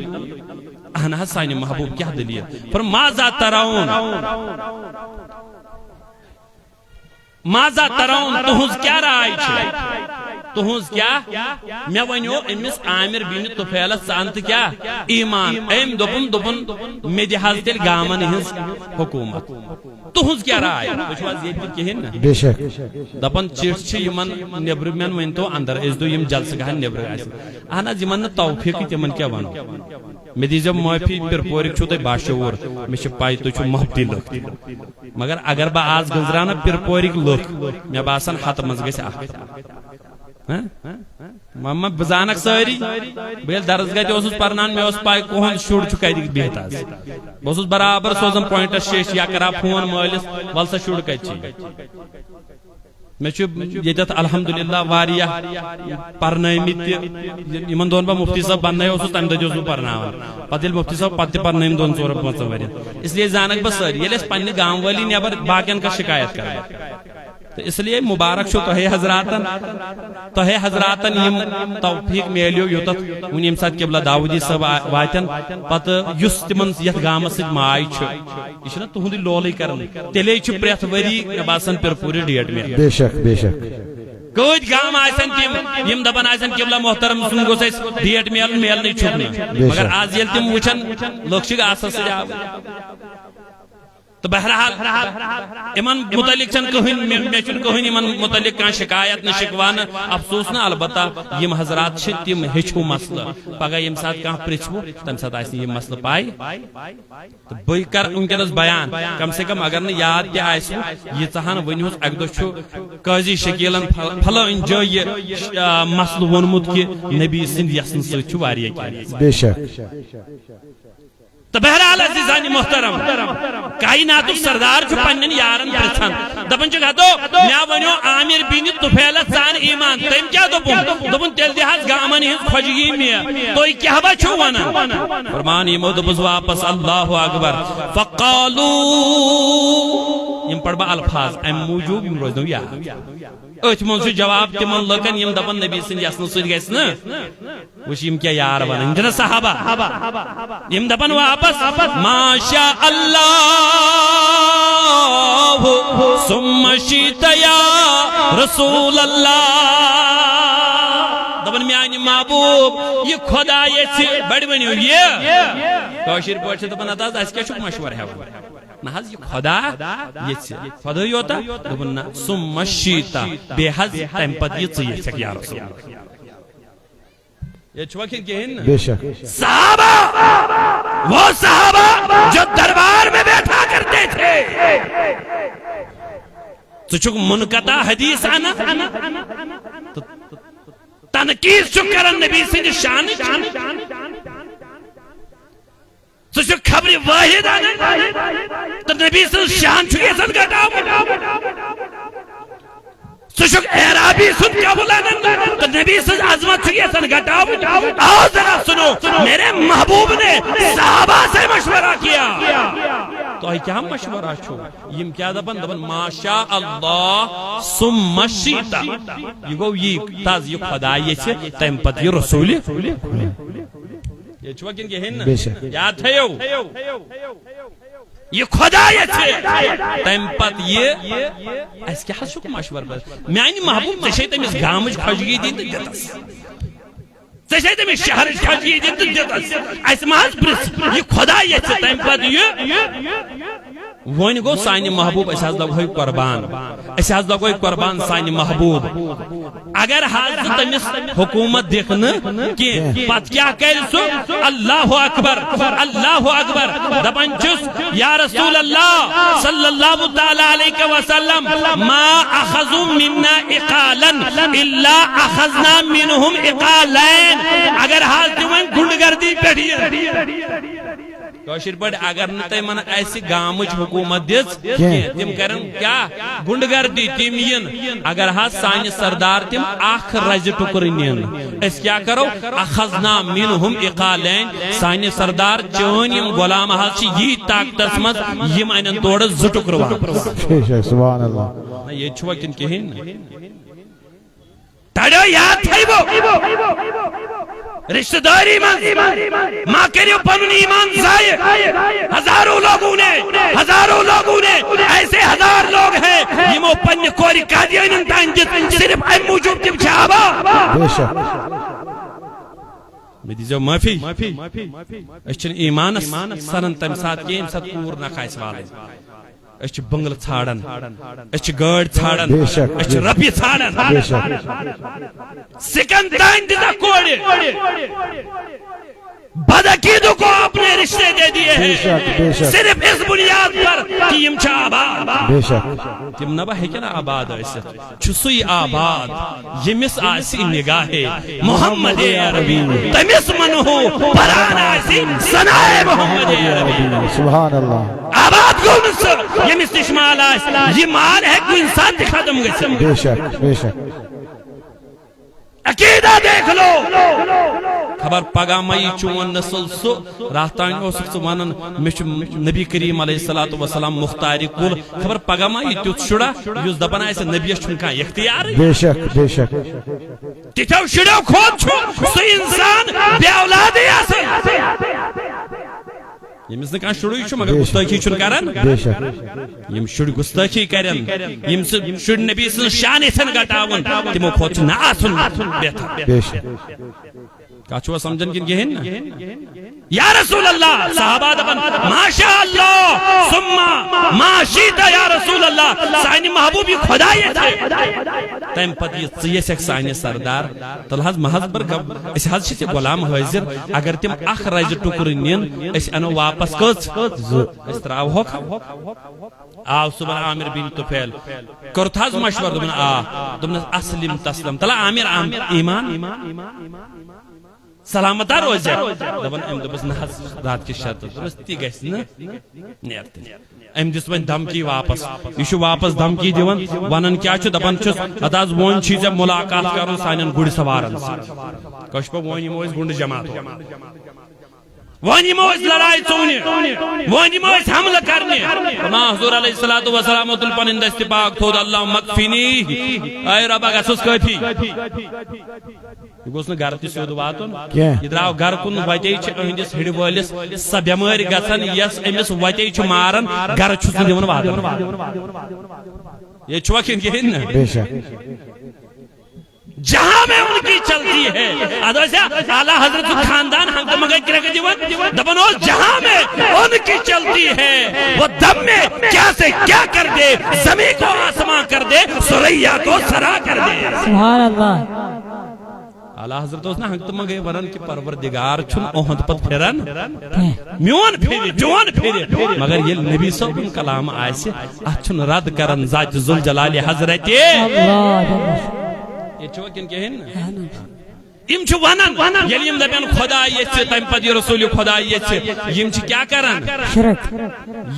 اہنہ سائن محبوب کیا دلیل فرمازا تراؤن ماذا ترون تہنز کیا رائے چھے تہنز کیا میں ونیو امس عامر بن طفیل سانت کیا ایمان ایم دپن میں دی حضرت گامن ہنز حکومت تہنز کیا رائے کچھ واز یہ کہن بے شک دپن چیٹ چھ یمن نیبر من ون تو اندر از دو یم جلسہ گہن نیبر اس انا یمن توفیق تمن کیا ونو میں دیجب معافی پر پورک چھو تے باشعور میں چھ پائی تو چھو محبتی لوگ مگر اگر با آز گزرانا پر پورک لوگ میں باسن حت مزگی سے آخر ماما بزانک ساری بیل درزگاہ تے اسوس پرنان میں اس پائی کوہن شوڑ چکای دیکھ بیتا ہے بسوس برابر سوزن پوائنٹ شیش یا کرا فون مالس والسا شوڑ کای چی میں چھو یجت الحمدللہ واریہ پرنائمی تی یمن دون با مفتی صاحب بننے اسوس تیم دا جوزو پرناوان پتیل مفتی صاحب پتی پرنائم دون سورا پانچا واریہ اس لیے زانک بس ساری یہ لیس پانی گاؤں والی نیبر باقین کا شکایت کرے تو اس لیے مبارک شو تو ہے حضراتن یم توفیق میلیو یوتت ون یم سات قبلہ داودی صاحب واتن پت یس تمن یت گامس سۭتۍ ماے چھُ یہ چھُنہ تہندی لولٕے کران تیلے چھُ پرٛٮ۪تھ ؤری مےٚ باسان پِرپوٗرِ ڈیٹ مےٚ بے شک بے شک کۭتۍ گام آسن تِم یم دپان آسن قبلہ محترم سُنٛد گوٚژھ اَسہِ ڈیٹ میلنٕے چھُکھ نہٕ مگر آز ییٚلہِ تِم وٕچھن لُکھ چھِ آسس سۭتۍ آوٕرۍ تو بہرحال امن متعلق چھن کہین میں چھن کہین امن متعلق کان شکایت نہ شکوان افسوس نہ البتہ یم حضرات چھ تم ہچو مسئلہ پگہ یم سات کان پرچھو تم سات آسی یہ مسئلہ پائی تو بہ کر انکس بیان کم سے کم اگر نہ یاد تہ آسو یہ ژہان ونہوس اک دو چھو قاضی شکیلن پھلو انجو یہ مسئلہ ونمت کہ نبی سند یسن سۭتۍ چھُ واریاہ کینٛہہ بے شک تو بہرحال عزیزانی محترم کائنات سردار چھو پنن یارن پرچھان دپن چھ گھتو میا ونیو عامر بن طفیل سان ایمان تم کیا دپن تیل دیہاز گامن ہز خوشگی میں تو کیا با چھو ونن فرمان یمو دپس واپس اللہ اکبر فقالو یم پڑھبا الفاظ ام موجوب یم روزنو یا ات من سے جواب تمن لکن یم دپن نبی سن یسن سۭتۍ گژھِ نہ وچ یم کیا یار ونن جنا صحابہ یم دپن واپس ما شاء اللہ ثم شئت یا رسول اللہ دپن میانہ محبوب یہ خدا یژھِ بڑ ونیو یہ کاشر پٲٹھۍ دپن اتاز اس کیا چھُکھ مشور ہیوان نہ حض یہ خدا یژھِ خدا یوتا دپن نہ ثم شئت بے حض تم پت یہ ژٕ یژھکھ یا رسول اللہ یہ چھوا کہن بے شک صحابہ وہ صحابہ جو دربار میں بیٹھا کرتے تھے تو چک منقطع حدیث آنا تنقید چک کرن نبی سنج شان تو چک خبر واحد آنا تو نبی سنج شان چکے سن گٹاو تو چک اعرابی سن کیا بلانا تو نبی سنج عظمت چکے سن گٹاو آؤ ذرا سنو میرے محبوب نے صحابہ سے مشورہ کیا تو کیا مشورہ چھو یم کیا دبن ماشاء اللہ ثم شیطا یہ گو یہ تاز یہ خدا یہ سے تیم پت یہ رسول یہ چھوا کن کے ہن یاد تھیو یہ خدا یہ سے تیم پت یہ اس کیا حسو مشورہ پر میانی محبوب تشیط امیس گامج خشگی دی دتس تشیط امیس شہر خشگی دی دتس اس محض برس یہ خدا یہ سے تیم پت یہ ون گو سانی محبوب اس لگوئی قربان اس لگوئی قربان سانی محبوب اگر حاضر تمس حکومت دیکھنا کہ پت کیا کہہ سو اللہ اکبر دپن چس یا رسول اللہ صلی اللہ تعالی علیہ وسلم ما اخذوا منا اقالا الا اخذنا منهم اقالین اگر حاضر ون گنڈ گردی پیٹھی کوشر پڑھ اگر نتے من ایسی گامج حکومت دیس تم کرن کیا گنڈ گردی تم ین اگر ہاتھ سانی سردار تم آخ رج ٹکرنین اس کیا کرو اخذنا منہم اقالین سانی سردار چون یم غلام ہاتھ چی یہ طاقت مت یم اینن توڑ زٹکروا سبحان اللہ یہ چھوا کن کہن تڑو یاد تھائی وہ رشتہ داری ماں کریو پنن ایمان ضائع ہزاروں لوگوں نے ایسے ہزار لوگ ہیں یمو پن کوری قادیانن تان دت صرف ام موجود تم چھابا بے شک میں دیزو معافی اچھن ایمان سنن تم ساتھ یم سات پور نہ کھائس والے اچھ بنگل ژھاڑن اچھ گاڑ ژھاڑن اچھ رپی ژھاڑن سکن تان دیتا کوڑی بدعقیدوں کو اپنے رشتے دے دیے ہیں صرف اس بنیاد پر کہ یم چھا آباد تم نبا ہے کیا نا آباد ایسے چھسوی آباد یمس آسی نگاہ محمد عربی تمس منہو پران آسی سنائے محمد عربی سبحان اللہ آباد کون سر یمس نشمال آس یہ مال ہے کوئی انسان تی ختم گئی سر بے شک عقیدہ دیکھ لو خبر پگا مئی چون نسل سو راہتان اوسک ونن مش نبی کریم علیہ الصلوۃ والسلام مختاری کل خبر پگا مئی تیت شڑا یس دپن اس نبی چھن کا اختیار بے شک تیتو شڑو کھود چھو سو انسان بے اولاد اسن یمس نکان شڑوی چھو مگر گستاخی چھن کرن یم شڑ گستاخی کرن یم شڑ نبی سن شان سن گٹاون تمو کھوت نہ آسن بہتر کاچوا سمجھن کن گہن یا رسول اللہ صحابہ دبن ماشاء اللہ ثم ما شیت یا رسول اللہ سانی محبوبی خدایت ہے تیم پتی یہ سیک سانی سردار تلحظ محض پر اس حض سے غلام حاضر اگر تم اخ رج ٹکرنین اس انو واپس کچ اس طرح ہوک آو صبح عامر بن طفیل کرتاز مشور دبن اسلم تسلم تلا عامر ایمان سلامتہ روز دبن ام دبس نحس رات کی شرط دبس تی گیس نیرتی ام دس ون دھمکی واپس یہ واپس دھمکی دیون ونن کیا چھ دبن چھ اداز وون چیز ملاقات کرن سانن گڑ سوارن کشپ وون موز گنڈ جماعت وانی موز لڑائی چونی وانی موز حملہ کرنی ما حضور علیہ الصلوۃ والسلام تل پنن دست پاک تھود اللہ مکفینی اے رب گسس کافی یہ گوس نا گھر تہ سیود واتن یہ دراو گھر کن وتے چھ اہندس ہڑ وٲلس سا بیمار گژھان یس امس وتے چھ مارن گھر چھس نہ دِوان واتن یہ چھوا کن کہن بے شک جہاں میں ان کی چلتی ہے اعلیٰ حضرت خاندان ہم کو مگر کرے گا دبنو جہاں میں ان کی چلتی ہے وہ دم میں کیا سے کیا کر دے زمین کو آسمان کر دے سریا کو سرا کر دے سبحان اللہ اعلی حضرت اس نا ہنگ تم گئے ورن کہ پروردگار چھن اوہند پت پھرن میون پھیری چون پھیری مگر یہ نبی صاحب کلام آئیسے اچھن رد کرن ذات ذوالجلال حضرت یہ چوکن کہن یم چھ ونن یلی یم دپن خدا یچ تم پد رسول خدا یچ یم چھ کیا کرن شرک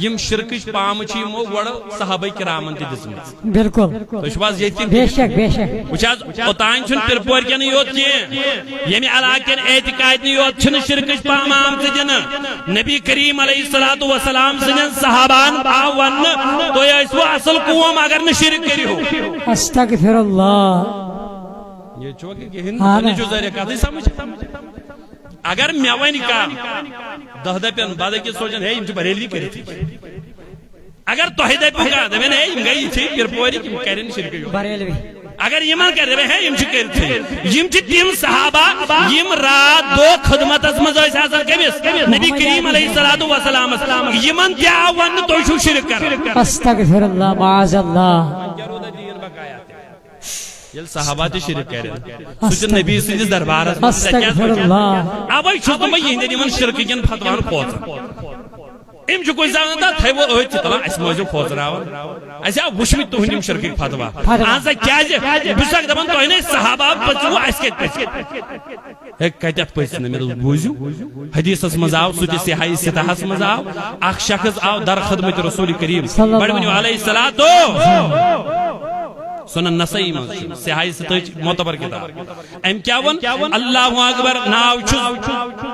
یم شرکش پام چھ یمو گڑ صحابہ کرامن تہ دسم بالکل تو شواز یتین بے شک بے شک وچاز اوتان چھن پرپور کن یوت کی یمی علاقن اعتقاد یوت چھن شرکش پام عام دین نبی کریم علیہ الصلوۃ والسلام سن صحابان آ ون تو اس اصل قوم اگر نہ شرک کریو استغفر اللہ یہ چوکے کہ ہند جو ذریعہ کہتے سمجھ اگر میں ون کا دہ دپن بعد کی سوچن ہے یم چھ بریلی کری تھی اگر توہی دپن کا دپن ہے یم گئی تھی پرپوری کی کرن شرک بریلوی اگر یمن کر دے ہے یم چھ کر تھی یم چھ تیم صحابہ یم رات دو خدمت از مز حاصل کمس نبی کریم علیہ الصلوۃ والسلام یمن کیا ون تو شو شرک کر استغفر اللہ معاذ اللہ یل صحابہ تے شرک کرن سچ نبی سندس دربارس استغفر اللہ اوے چھس بہ یہند یمن شرک کین فتوان پوچ ام چھ کوئی زانتا تھے وہ اوت تلا اس موجو پوچراون اسا وشمی تو ہندیم شرک فتوا انسا کیا بسک دبن تو نے صحابہ پچو اس کے ایک کتت پس نے میرے بوزو حدیث اس مزاو سوتی صحیح ستاحس مزاو اخ شخص او در خدمت رسول کریم بڑی علیہ الصلوۃ سنن نسائی من صحیح ستج معتبر کتاب ام کیا ون اللہ اکبر ناو چھ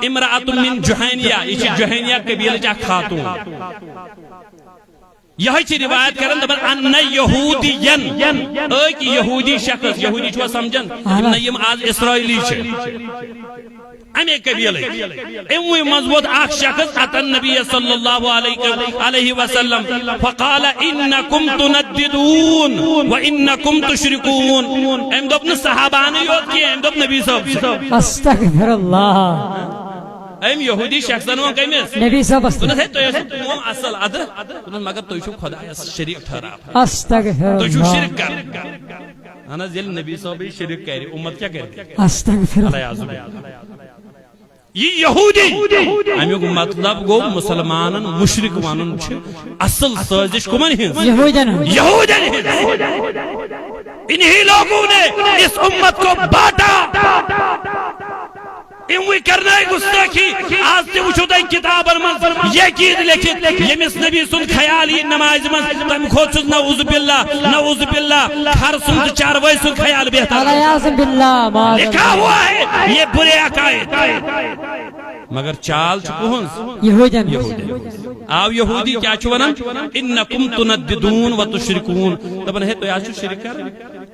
امرأۃ من جہینیہ یہ جہینیہ قبیلہ چ خاتون یہ روایت کرن دبن ان یہودین ایک یہودی شخص یہودی چھو سمجھن یم آز اسرائیلی چھ امی قبیلہ اموی مضبوط آخ شخص اتن نبی صلی اللہ علیہ وسلم فقال انکم تنددون و انکم تشرکون ام دبن صحابانی یوت کی ام دب نبی صاحب استغفر اللہ ایم یہودی شخصن وان کیمس نبی صاحب تو ہے تو تم اصل اد مگر تو شو خدا شریک ٹھہرا استغفر تو شو اللہ شرک کر انا ذل نبی صاحب شرک کرے امت کیا کرے استغفر اللہ یعذب یہ یہودی امیک مطلب گو مسلمانن مشرک وانن چھ اصل سازش کمن ہن یہودن انہی لوگوں نے اس امت کو بانٹا اموی کرنا ہے گستاخی آج سے وچھو دائی کتاب المنز یہ چیز لکھت یمس نبی سن خیالی نماز من تم خود سن نعوذ باللہ ہر سن چاروائی سن خیال بہتر علیہ باللہ لکھا ہوا ہے یہ برے عقائد مگر چال چکوہنس یہودن آو یہودی کیا چھونا انکم تنددون و تشرکون تبن ہے تو یا چھو شرک کر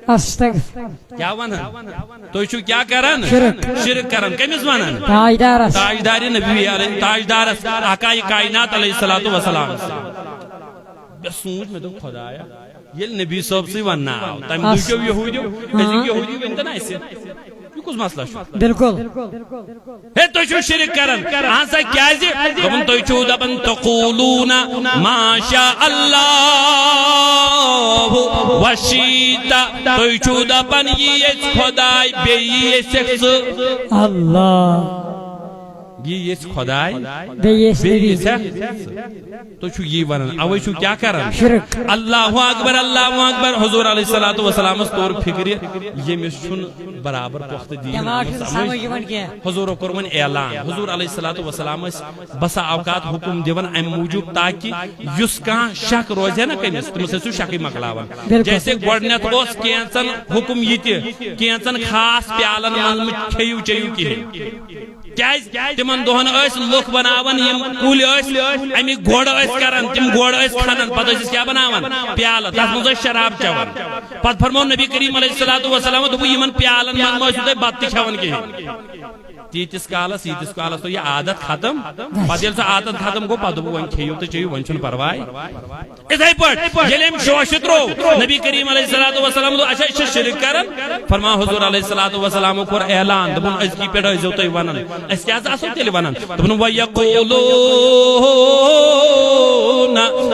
استغفر کیا وانا تو چھو کیا کرن شرک کرن کمیز وانا تاجدار نبی علیہ تاجدار آقای کائنات علیہ السلام بس سوچ میں تو خدا آیا یہ نبی صاحب سے وانا آو تایم دوشو یہودیو یہودیو بنتنا ایسے کس مسئلہ شو بالکل ہے تو چھو شرک کرن آنسا کیا جی دبن تو چھو دبن تقولون ما شاء اللہ وشیتا تو چھو دبن یہ خدای بے یہ شخص اللہ یہ خدای بے یہ تو چھو یہ ورن اوہ چھو کیا کرن شرک اللہ اکبر حضور علیہ السلام طور فکر یہ مشن برابر پخت دین حضور کرون اعلان حضور علیہ السلام بسا اوقات حکم دیون ام موجود تاکہ یس کان شک روزے نا کمس تم سے شکی مکلاون جیسے گوڑنیت اس کینسن حکم یہ کینسن خاص پیالن من کھیو چیو کی تمن دہن لوک بناون یم کول امی گوڑ کران تم گوڑ کھانن پتہ کیا بناون پیالہ تس مز شراب چوان پتہ فرمو نبی کریم علیہ الصلوۃ والسلام دو یمن پیالن من مس بت کھوان کی تیتس کالس یتس کالس تو یہ عادت ختم پتہ ییٚلہِ سۄ عادت ختم گو پتہ وۄنۍ کھیٚیِو تہٕ چیٚیِو وۄنۍ چھُنہٕ پرواے اِتھے پٲٹھۍ ییٚلہِ أمۍ شوشہِ تروو نبی کریم علیہ الصلوۃ والسلام دوٚپ اچھا أسۍ چھِ شرک کران فرما حضور علیہ الصلوۃ والسلام کوٚر اعلان دوٚپُن أزکی پٮ۪ٹھ ٲسۍزیو تُہۍ ونان أسۍ کیٛازِ آسو تیٚلہِ ونان دوٚپُن وَیَقُولُونَ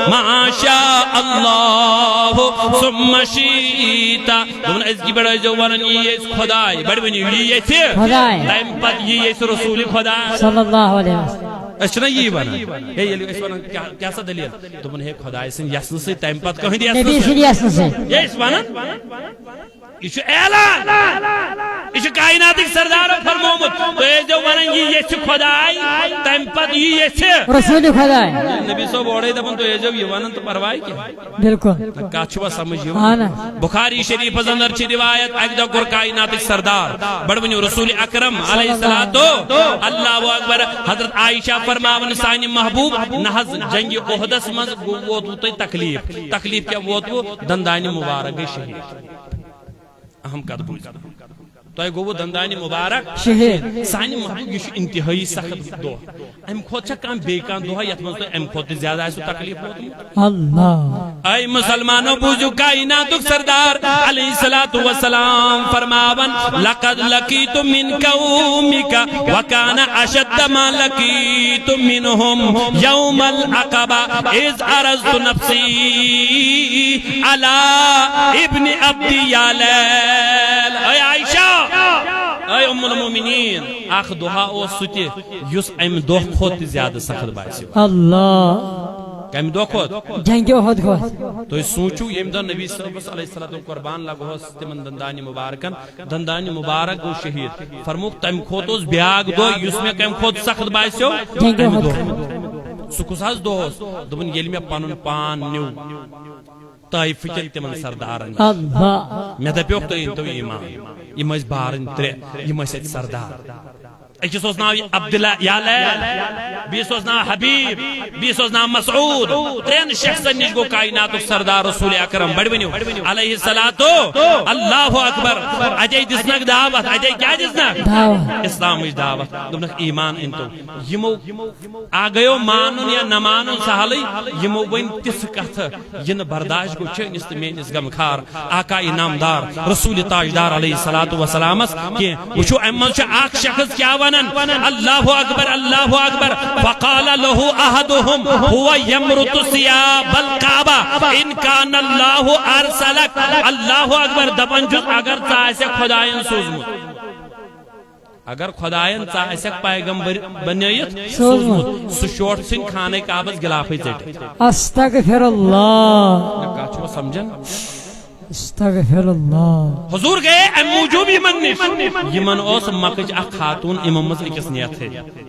مَا شَاءَ اللَّهُ ثُمَّ شِئْتَ دوٚپُن أزکی پٮ۪ٹھ ٲسۍزیو ونان یی یژھِ خۄداے بڑٕ ؤنِو یی یژھِ تمہِ پتہٕ یی یژھِ رسوٗلِ خۄدا صلی اللہ علیہ وسلم أسۍ چھِنا یی ونان ہے ییٚلہِ أسۍ ونان کیٛاہ سا دٔلیٖل دوٚپُن ہے خۄداے سٕنٛدِ یژھنہٕ سۭتۍ تمہِ پتہٕ کٕہٕنٛدِ نبی یژھنہٕ سٕنٛدِ یژھنہٕ سۭتۍ یہ أسۍ ونان یہ چھُ اعلان یہ چھُ کائناتٕکۍ سردارو فرمومُت تُہۍ ٲسۍزیو ونان یی یژھِ خۄداے تمہِ پتہٕ یی یژھِ رسول خدا نبی صٲب اورے دپان تُہۍ ٲسۍزیو یہِ ونان تہٕ پرواے کیٛاہ بالکل کتھ چھُوا سمجھ اہن یِوان بخاری شریفس اندر چھِ روایت اکہِ دۄہ کوٚر کائناتٕکۍ سردار بڑٕ ؤنِو رسول اکرم علیہ الصلوۃ اللہ اکبر حضرت عائشہ فرماون سانہِ محبوب نہ حظ جنگِ احدس منٛز ووتوٕ تۄہہِ تکلیٖف تکلیٖف کیٛاہ ووتوٕ دندانہِ مبارک گٔے شہیٖد اہم کتھ بوٗزِو تۄہہِ گوٚوٕ دندانہِ مبارک شہیٖد سانہِ محبوب یہِ چھُ انتہٲیی سخت دۄہ امہِ کھۄتہٕ چھا کانٛہہ بیٚیہِ کانٛہہ دۄہ یتھ منٛز تۄہہِ امہِ کھۄتہٕ تہِ زیادٕ آسوٕ تکلیٖف ووتمُت اللہ اے مسلمانو بوزو کائناتک سردار علیہ الصلوۃ والسلام فرماون لقد لقيت من قومك وكان اشد ما لقيت منهم يوم العقبة اذ عرضت نفسي على ابن عبد يالال اے عائشہ اے ام المؤمنین اخ دعا اوس سُتہِ یُس امہِ دۄہ کھۄتہٕ تہِ زیادٕ سخت باسیو اللہ کمہِ دۄہ کھۄتہٕ جنگِ احد کھۄتہٕ تُہۍ سوٗنٛچِو ییٚمہِ دۄہ نبی صٲبس علیہ الصلوۃ قربان لگوہس تِمن دندانہِ مبارکن دندانہِ مبارک گوٚو شہیٖد فرموُکھ تمہِ کھۄتہٕ اوس بیاکھ دۄہ یُس مےٚ کمہِ کھۄتہٕ سخت باسیو جنگِ تمہِ احد دۄہ سُہ کُس حظ دۄہ اوس دوٚپُن ییٚلہِ مےٚ پنُن پان نیوٗ طٲیفٕکٮ۪ن تِمن سردارن اللہ مےٚ دپیوکھ تُہۍ أنۍتو ایمان یِم ٲسۍ بارٕنۍ ترٛےٚ یِم ٲسۍ اَتہِ سردار أکِس اوس ناو عبداللہ یالال بیٚیِس اوس ناو حبیب بیٚیِس اوس ناو مسعود ترٛٮ۪ن شخصن نِش گوٚو کائناتُک سردار رسول اکرم بڑٕ ؤنِو علیہ الصلوۃ اللہ اکبر اتے دِژنکھ دعوت اتے کیٛاہ دِژنکھ دعوت اسلامٕچ دعوت دوٚپنکھ ایمان أنۍتو یِمو گٔیو مانُن یا نہ مانُن سہلٕے یِمو ؤنۍ تِژھٕ کتھٕ یہِ نہٕ برداشت گوٚو چٲنِس تہٕ میٲنِس غمخار آقا انعامدار رسول تاجدار علیہ الصلوۃ والسلامس کینٛہہ وٕچھو امہِ منٛز چھُ اکھ شخص کیٛاہ اللہ اکبر اللہ اکبر فقال له احدهم هو يمرط ثياب الكعبة ان كان الله ارسلك اللہ اکبر دپان چھُس اگر ژٕ آسٮ۪کھ خۄدایَن سوٗزمُت اگر خۄدایَن ژٕ آسٮ۪کھ پیغمبر بنٲیِتھ سوٗزمُت سُہ شوٹھ ژھٕنۍ خانہ کعبس گِلافٕے ژٔٹِتھ استغفر اللہ کتھ چھُوا سمجھان استغفر اللہ حضور گئے ام موجوب یمن نش یمن اوس مکچ اخ خاتون امام مز اکس نیت ہے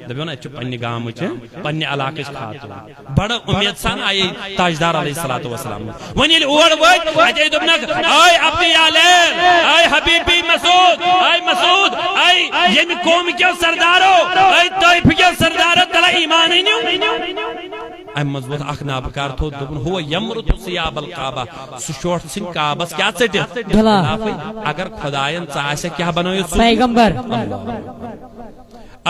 دپیون اچ پننہِ گامچ پننہِ علاقٕچ خاتون بڑ امید سان آیے تاجدار علیہ الصلوۃ والسلام ون ییٚلہِ اور وٲتۍ اتے دوٚپنکھ اے عبد یالال اے حبیبی مسعود اے مسعود اے ییٚمہِ قومہِ کیو سردارو اے طائفہٕ کیو سردارو تلا ایمان أنِو ام مضبوط اخ نابکار تھو دوٚپُن ہو یمرط ثياب الكعبة سُہ شوٹھ ژھٕنۍ کعبس کیٛاہ ژٔٹِتھ گِلافٕے اگر خۄدایَن ژٕ آسٮ۪کھ کیٛاہ بنٲیِتھ پیغمبر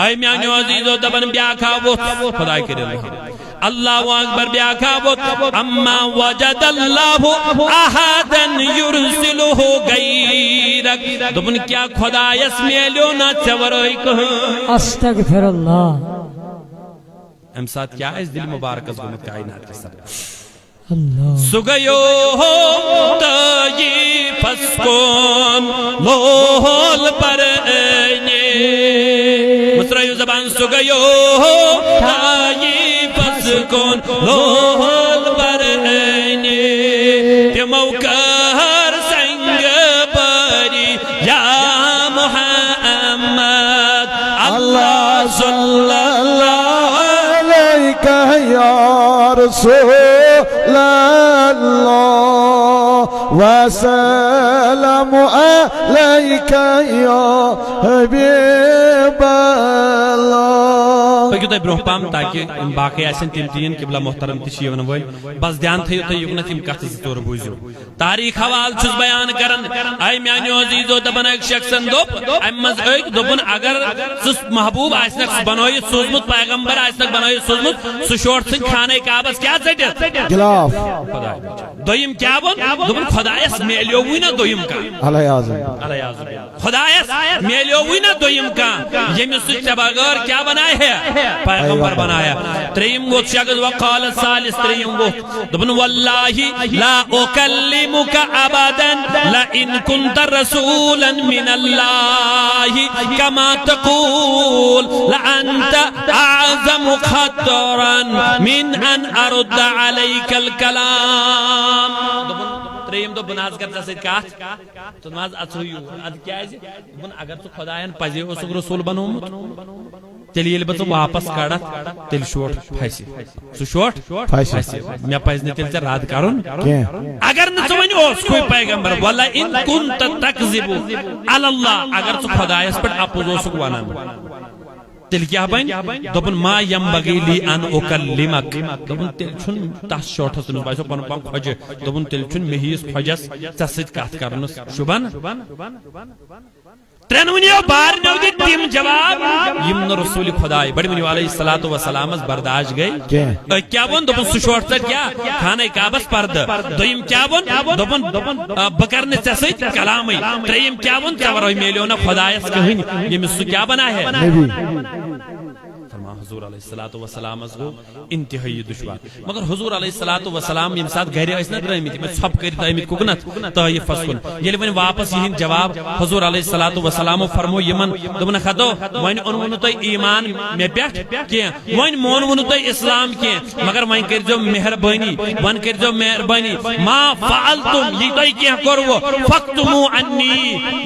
اے میانیو عزیزو دپن بیاکھ آوُت خۄداے کٔرِنۍ رحم اللہ اکبر بیاکھ آوُت اما وجد اللہ احدن یرسلہ غیرک دوٚپُن کیٛاہ خۄدایس میلیو نہ ژےٚ ورٲے کٕہۭنۍ استغفر اللہ امہِ ساتہٕ کیٛاہ آسہِ دِلہِ مُبارکس گوٚمُت کائنات کِس سردارس اللہ سُہ گٔیو طٲیٖفس کُن لول پرنہِ مُژرٲیِو زبان سُہ گٔیو طٲیٖفس کُن لول پرنہِ تِمو کٔر سنگ بٲری یا محمد اللہ صلی اللہ یا رسول اللہ وسلام علیکہ یا حبیب اللہ پٔکِو تُہۍ برو پام تاکہ باقی آسن تم تین قبلہ محترم تشیون ول بس دھیان تھیو تھی یکنت یم کت زور بوزیو تاریخ حوال چھس بیان کرن اے میانیو عزیزو دبن ایک شخصن دوپ امز ایک دوپن اگر سس محبوب آسنک بنویت سوزمت پیغمبر آسنک بنویت سوزمت سو شورت سن کھانے کعبس کیا زیٹت گلاف دویم کیا بون دوپن خدایس میلیو ہوئی نا دویم کا علیہ اعظم خدایس میلیو ہوئی نا دویم کا یمی سچ بغیر کیا بنائے ہے پیغمبر بنایا تریم گوت شخص وقال الثالث تریم گوت دوپن واللہ لا اکلمک ابدا لئن كنت رسولا من اللہ کما تقول لأنت اعظم خطرا من ان ارد علیک الکلام تریم دو بناز کرتا سید کات تو نماز اچھویو اد کیا ہے بن اگر تو خدایان پزی اسک رسول بنومت تیلی یل بچو واپس کڑت تیل شوٹ پھیسی سو شوٹ پھیسی میں پزنی تیل چا راد کرن اگر نچو ونی اس کوئی پیغمبر والا ان کنت تکذبو اللہ اگر تو خدایس پر اپوز اسک ونام تیل کیا بین دوپن ما ینبغی لی ان اکلمک دوپن تیل چون تاس شوٹ ہستنو بایسو پانو پان خوجے دوپن تیل چون مہیس خوجس چسید کات کرنس شبان ترنونیو بار نو دی تیم جواب یمن رسول خدای بڑی منیو علیہ الصلوۃ والسلام برداشت گئی کیا بون دوپن سو شوٹ تر کیا کھانے کعبس پرد دویم کیا بون دوپن بکرنے چسید کلامی تریم کیا بون چاوروی میلیو نا خدایس کہیں یہ سو کیا بنا ہے حضور علیہ الصلوۃ والسلام گو انتہائی دشوار مگر حضور علیہ الصلوۃ والسلام یم سات گھر ٲسۍ نہ درٲمٕتۍ یِم ژھۄپہٕ کٔرِتھ آمٕتۍ کُکنت طائفس کُن ییٚلہِ وۄنۍ واپس یِہنٛدۍ جواب حضور علیہ الصلوۃ والسلام فرمو یمن دوٚپنکھ ہتو وۄنۍ اوٚنوٕ نہٕ تۄہہِ ایمان مےٚ پٮ۪ٹھ کینٛہہ وۄنۍ مونوٕ نہٕ تۄہہِ اسلام کینٛہہ مگر وۄنۍ کٔرۍزیو مہربٲنی وۄنۍ کٔرۍزیو مہربٲنی ما فعلتم یہِ تۄہہِ کینٛہہ کوٚروٕ فاکتموٗ عنی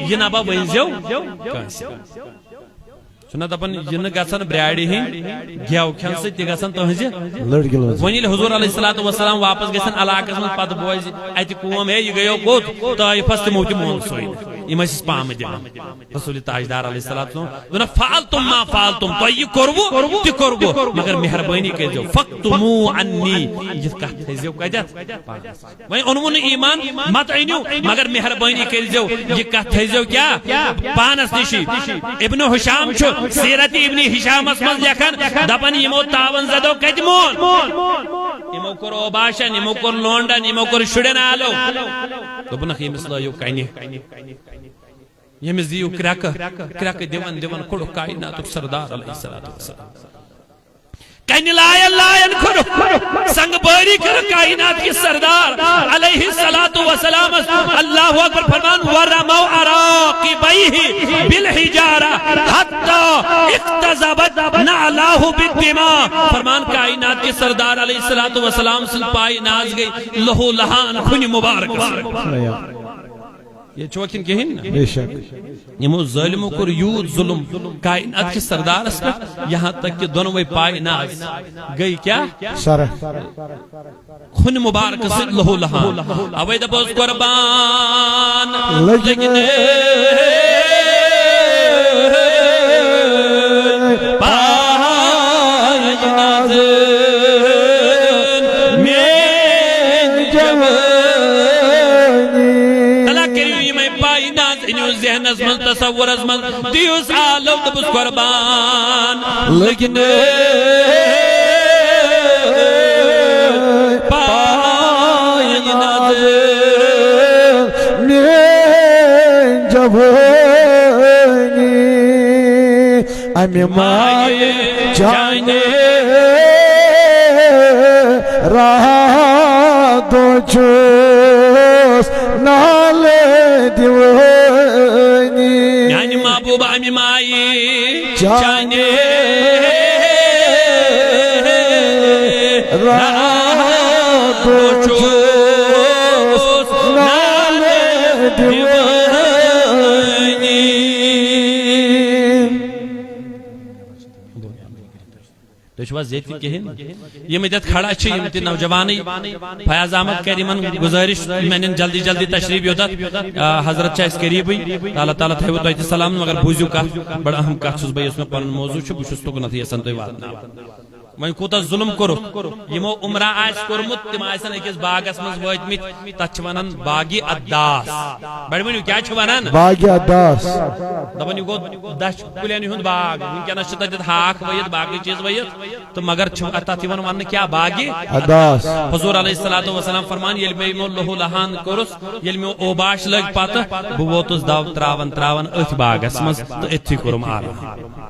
یہِ نہ بہ ؤنۍزیو کٲنٛسہِ چھُنہ دپان یہ نہ گژھان بریاڑِ ہٕنٛدۍ گٮ۪و کھٮ۪ن سۭتۍ تہِ گژھان تہنٛزِ وۄنۍ ییٚلہِ حضور علیہ الصلوۃ والسلام واپس گژھن علاقس منٛز پتہٕ بوزِ اتہِ قوم ہے یہِ گٔیو کوٚت طائفس تِمو تہِ مون سُے یم ٲسِس پامہٕ دِوان رسول تاجدار علیہ الصلوۃ والسلام دوٚپنکھ فعلتم ما فعلتم تۄہہِ یہِ کوٚروٕ تہِ کوٚروٕ مگر مہربٲنی کٔرۍزیو فاکتموٗ عنی یہِ کتھ تھٲیزیو کتٮ۪تھ وۄنۍ اوٚنوٕ نہٕ ایمان مت أنِو مگر مہربٲنی کٔرۍزیو یہِ کتھ تھٲیزیو کیٛاہ پانس نِشی ابن ہشام چھُ سیرت ابن ہشامس مز لکھن دپن یمو تاون زدو کت مون یمو کور اوباشن یمو کور لونڈن یمو کور شڑن آلو دپنکھ یمس لایو کنہ یمس دیو کرک دیون کھڑو کائناتک سردار علیہ الصلوۃ والسلام کنہ لائن کھڑو سنگ باری کر کائنات کی سردار علیہ الصلوۃ والسلام اللہ اکبر فرمان ورموا عراقبیہ بالحجارہ حتی اقتضبت نعلاه بالدماء فرمان کائنات کے سردار علیہ الصلوۃ والسلام سے پائی ناز گئی لہو لہان خون مبارک سے یہ چوکن کہیں بے شک یمو ظالموں کو یوت ظلم کائنات کے سردار اس پر یہاں تک کہ دونوں پائے ناز گئی کیا سر خون مبارک سے لہو لہان اوید بوز قربان لگنے پائے ناز ذہن ازمن تصور ازمن دیوس عالم دبس قربان لگنے پائے ناز میں جوانی امی مائے جانے رہا دو چوس نالے دیوانی یعنی محبوب امی مائی جانے رہا دو چوس نالے دیوانی تشوا زیتی کہن یہ مدت کھڑا چھ یم تی نوجوانی فیاض احمد کریمن گزارش میں نے جلدی جلدی تشریف یوتت حضرت چھ اس قریب اللہ تعالی تھو تو سلام مگر بوزیو کا بڑا اہم کتھ چھس بہ اس میں پن موضوع چھ بچس تو نتھ یسن تو واتنا وۄنۍ کوٗتاہ ظُلم کوٚرُکھ یِمو عمرہ آسہِ کوٚرمُت تِم آسن أکِس باغس منٛز وٲتمٕتۍ تتھ چھِ ونان باغِ اداس بڑٕ ؤنِو کیٛاہ چھِ ونان باغ اداس دپان یہِ گوٚو دچھ کُلٮ۪ن ہُنٛد باغ وٕنکٮ۪نس چھِ تتٮ۪تھ ہاکھ ؤیِتھ باقٕے چیٖز ؤیِتھ تہٕ مگر چھِ تتھ یِوان وننہٕ کیٛاہ باغِ اداس حضور علیہ الصلوۃ والسلام فرمان ییٚلہِ مےٚ یِمو لہو لہان کوٚرُس ییٚلہِ مےٚ اوباش لٔگۍ پتہٕ بہٕ ووتُس دو تراوان تراوان أتھۍ باغس منٛز تہٕ أتھی کوٚرُم آرام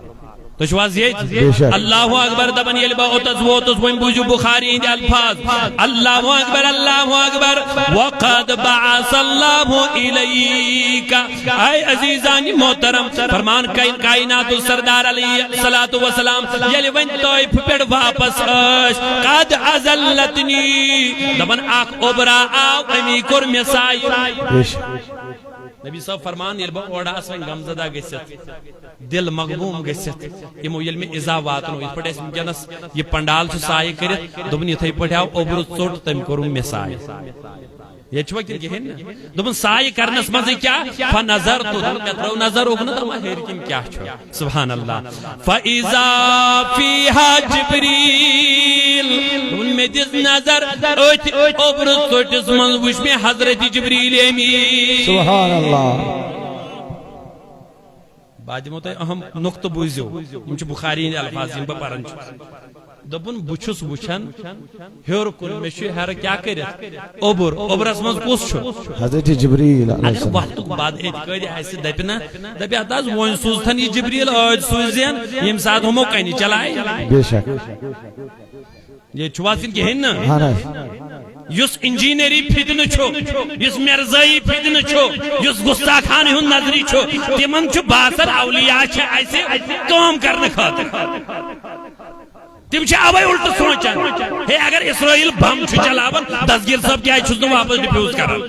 تشواز یہ اللہ اکبر دبن یل با اوتز ووتز وین بوجو بخاری ہند الفاظ اللہ اکبر وقد بعث اللہ الیک اے عزیزان محترم فرمان کائنات سردار علیہ الصلوۃ والسلام یل وین طائف پڑ واپس اش قد ازلتنی دبن اخ اوبرا او امی کور مسائی نبی صاحب فرمان یل با اوڑا سن غمزدہ گژھت دل مغموم گژھت یمو یل میں اذا واتنو یت پٹھ ونکس یہ پنڈال چھ سایہ کرت دبن یتھے پٹھ آو اوبر ژوٹ تم کوٚرُم مےٚ سایہ یہ چھوا کہین دبن سایہ کرنس مزے کیا فنظر تو ترو نظر اوگن تم ہیر کن کیا چھ سبحان اللہ فاذا فيها جبريل دبن میں دس نظر اوت اوبر ژوٹس من وچ میں حضرت جبریل امین سبحان اللہ بعد دمو تہ اہم نقطہ بوزیو یم چھ بخاری ہند الفاظ یم پران چھ دبن بچھس وچھن ہیور کن میں چھ ہر کیا کرت اوبرس من کس چھ حضرت جبریل علیہ اگر السلام وقت بعد اعتقاد ایسے دپنا دپیا داز وون سوزتن یہ جبریل آج سوزین یم ساتھ ہمو کنی چلائے بے شک یہ چھواسن کہن نا ہاں یس انجینئری فدن چھو یس مرزائی فدن چھو یس گستاخان ہن نظری چھو تمن چھ باسر اولیاء چھ ایسے کام کرنے خاطر تم چھ اوے الٹ سوچان ہے اگر اسرائیل بم چھ چلاون دسگیر صاحب کیا چھس نو واپس ڈیفیوز کران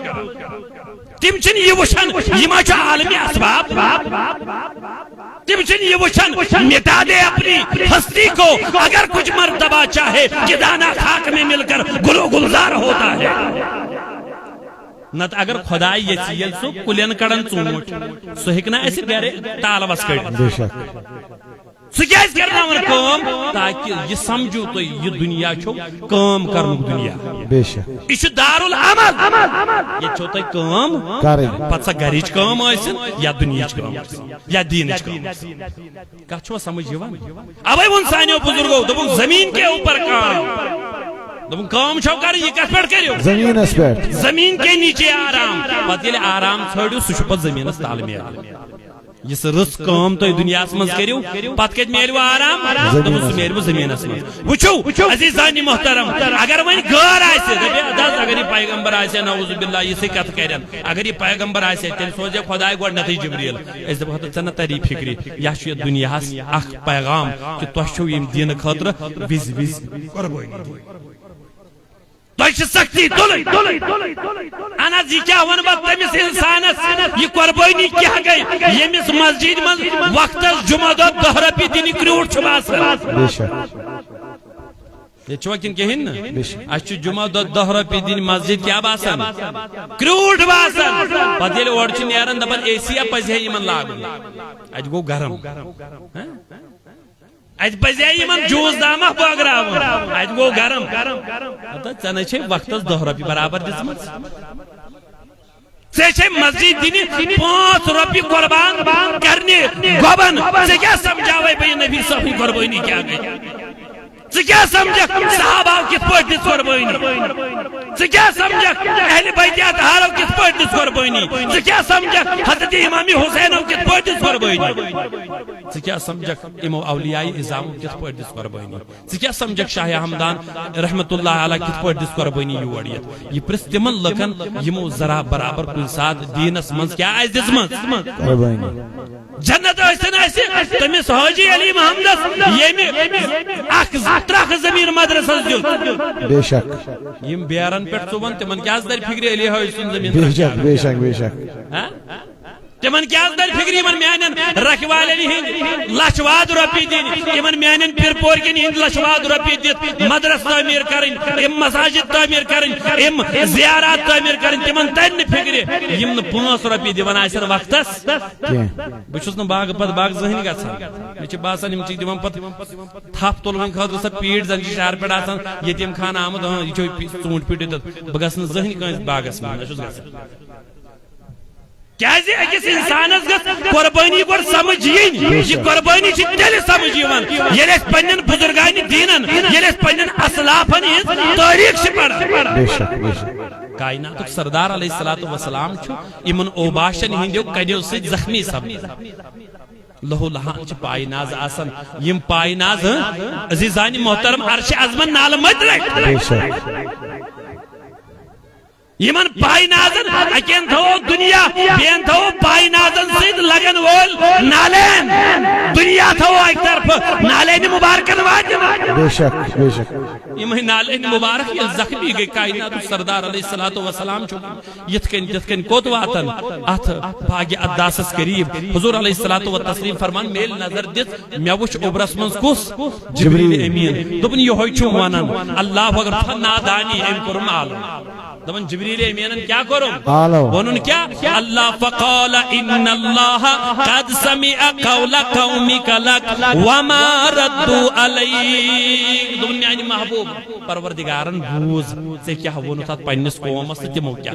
تم چھن یہ وچھن یہ ما چھ عالمی اسباب تم چھن یہ وچھن مٹا دے اپنی ہستی کو اگر کچھ مرتبہ چاہے کہ دانا خاک میں مل کر گلو گلزار ہوتا ہے نت اگر خدای یل سو کلین کڑن ژوٗنٛٹھ سو ہیکنا اسہ گرے تالوس کڑ بے شک سکیز کرناون کام تاکہ یہ سمجھو تو یہ دنیا چھو کام کرنک دنیا بے شک یہ چھ دار العمل یہ چھو تو کام کریں پتہ سا گرچ کام آسن یا دنیاچ کام یا دینچ کام کتھ چھو سمجھ یوان اوے ون سانیو بزرگو دپن زمین کے اوپر کام دپن کام چھو کر یہ کتھ پٹ کریو زمین اس پہ زمین کے نیچے آرام پتہ یل آرام چھڑیو سہ چھ پتہ زمینس تال میلان یس رس کام تو دنیا مز کرو پت کت میلو آرام سہ میلو زمین مز وچو عزیزان محترم اگر ون غیر اگر یہ پیغمبر آسے نعوذ باللہ یہ کت کرن اگر یہ پیغمبر آسے تیل سوزے خدائے گۄڈنیتھے جبریل اس دپہ ژے نہ تری فکری یہ چھ دنیا اخ پیغام کہ تہ چھو یم دین خاطر وز وز قربانی تہ سختی انا جی کیا ون بات تمس انسانس یہ قربانی کیا گئی یمس مسجد من وقت جمعہ دہ 10 رۄپیہِ دِنہِ کرٛوٗٹھ چھُ باسان بے شک یہ چھوا کن کہین نا اس جمعہ دہ 10 رۄپیہِ دِنہِ مسجد کیا باسان کرٛوٗٹھ باسان پتہٕ ییٚلہِ اورٕ چھِ نیران دپان اے سی پزِ ہے یمن لاگُن اتہِ گوٚو گرم ات پزے یمن جوس دامہ بٲگراوُن اتہِ گوٚو گرم ژےٚ نَے چھے وقتس 10 رۄپیہِ برابر دِژمٕژ ژےٚ چھے مسجد دِنہِ 5 رۄپیہِ قربان کرنہِ گۄبن ژےٚ کیٛاہ سمجھاوے بہٕ نبی صٲبٕنۍ قربٲنی کیٛاہ گٔے ژٕ کیٛاہ سمجھکھ صحاباو کِتھ پٲٹھۍ دِژ قربٲنی ژٕ کیٛاہ سمجھکھ اہلِ بیتِ اطہارو کِتھ پٲٹھۍ دِژ قربٲنی ژٕ کیٛاہ سمجھکھ حضرت امام حسینو کِتھ پٲٹھۍ دِژ قربٲنی ژٕ کیٛاہ سمجھکھ یمو اولیاء اعظامو کِتھ پٲٹھۍ دِژ قربٲنی ژٕ کیٛاہ سمجھکھ شاہ حمدان رحمت اللہ علیہ کِتھ پٲٹھۍ دِژ قربٲنی یور یتھ یہ پرژھ تمن لُکن یمو ذرا برابر کُنہِ ساتہٕ دیٖنس منٛز کیٛاہ آسہِ دِژمٕژ قربانی جنت ٲسِن اسہِ تٔمِس حاجی علی محمدس ییٚمہِ اکھ 3 زمیٖن مدرسس دیُت بے شک یم بیرن پٮ۪ٹھ ژوٚوُن تِمن کیٛاہ در فکرِ علی حاجی سُنٛد زمیٖن بے شک بے شک بے شک تمن کیا در فکر یمن میانن رکھوالن ہند لچواد روپی دین یمن میانن پھر پورکن ہند لچواد روپی دت مدرسہ تعمیر کرن ام مساجد تعمیر کرن ام زیارات تعمیر کرن تمن تن فکر یم 5 روپی دیوان آسن وقتس بچس نا باغ پت باغ زہنی گژھان مے چھ باسان یم چھ دیوان پت تھپ تلون خاطر سا پیٹ زن شہر پہ آسان یتیم خان آمد یہ چھ ژوٗنٛٹھ پیٹت بہ گژھن زہنی کٲنٛسہِ باغس منٛز چھُس گژھان کیازِ أکِس اِنسانس گژھِ قۄربٲنی گۄڈٕ سمجھ یِنۍ یہِ قۄربٲنی چھِ تیٚلہِ سمجھ یِوان ییٚلہِ أسۍ پننٮ۪ن بُزرگانہِ دیٖنن ییٚلہِ أسۍ پننٮ۪ن اسلافن ہٕنٛز تٲریٖخ چھِ پران کائناتُک سردار علیہ الصلوۃ والسلام چھُ یِمن اوباشن ہٕنٛدیو کَنیو سۭتۍ زخمی سپدان لہو لہان چھ پائی ناز آسن یم پائی ناز عزیزان محترم عرش عظمن نال مت رکھ یمن پائی نازن اکین تھو دنیا بین تھو پائی نازن سید لگن وول نالین دنیا تھو ایک طرف نالین مبارکن واجب بے شک بے شک یم نالین مبارک یہ زخمی گئی کائنات سردار علیہ الصلوۃ والسلام چھ یتکن کوت واتن ات باغ اداسس قریب حضور علیہ الصلوۃ والتسلیم فرمان میل نظر دت مے وچ اوبرس من کس جبریل امین دپن یہ ہوئی چھ ونان اللہ اگر نادانی ام کرم عالم دپن جبریل امینن کیا کرو ونن کیا اللہ فقال ان اللہ قد سمع قول قومک لک وما ردوا علیک دپن میانی محبوب پروردگارن بوز سے کیا ونو تھا پنس قومس تمو کیا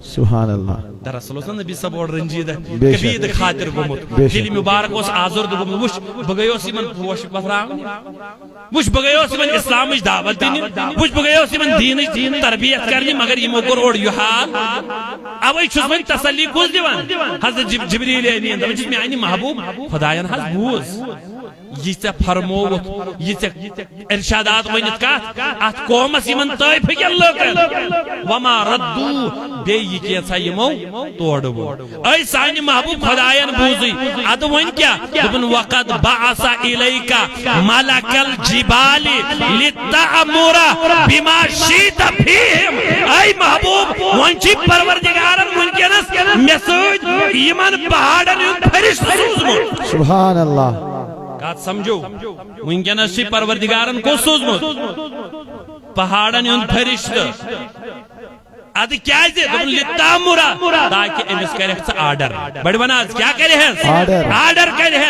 سبحان اللہ دراصل اس نبی سب اور رنجیدہ کبید خاطر گمت دل مبارک اس آزرد گمت وش بگیو سیمن پوش پتراؤ وش بگیو سیمن اسلامش دعوت دینی وش بگیو سیمن دینش تربیت کرنی مگر یہ موقع اور یہ حال اوئی چھس من تسلی کوز دیوان حضرت جبریل امین دپن چھس میانی محبوب خدایان حض بوز یہ فرموت یہ ارشادات ونت کت ات قومس یمن طائف کین لوکن وما ردو بے یہ کیسا یمو توڑ اے سانی محبوب خدایان بوزی اد ون کیا دپن وقد بعث الیک ملک الجبال لتأمر بما شئت فیہم اے محبوب ون چھ پروردگارن ونکینس مے سۭتۍ یمن پہاڑن ہُنٛد فرشتہٕ سوزمُت سبحان اللہ کات سمجھو ونکینس چھ پروردگارن کو سوزمت پہاڑن ہند فرشتہ اد کیا لتامرا تاکہ امس کرے آرڈر بڑی بناز کیا کرے آرڈر کرے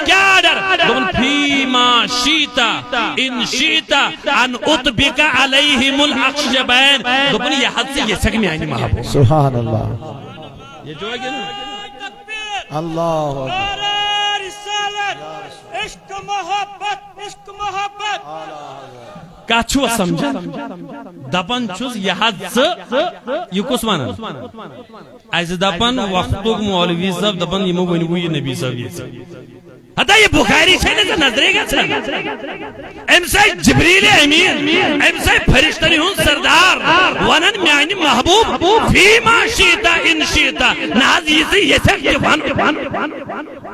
کیا آرڈر دون فیما شیتا ان شیتا ان اتبک علیہم الاخشبین دون یہ حد سے یہ سکمی آئینی محبوب سبحان اللہ یہ جو ہے اللہ عشق محبت عشق محبت کیا چھو سمجھا دپن چھس یہ حد سے یہ کس وانا ایسے دپن وقتوک مولوی صاحب دپن یہ مونگو یہ نبی صاحب یہ حتی یہ بخاری چھنے سے نظرے گا چھنے امسے جبریل امین امسے فرشتری ہون سردار ونن میانی محبوب فیما شیطا ان شیطا ناز یہ سے یہ سک جوان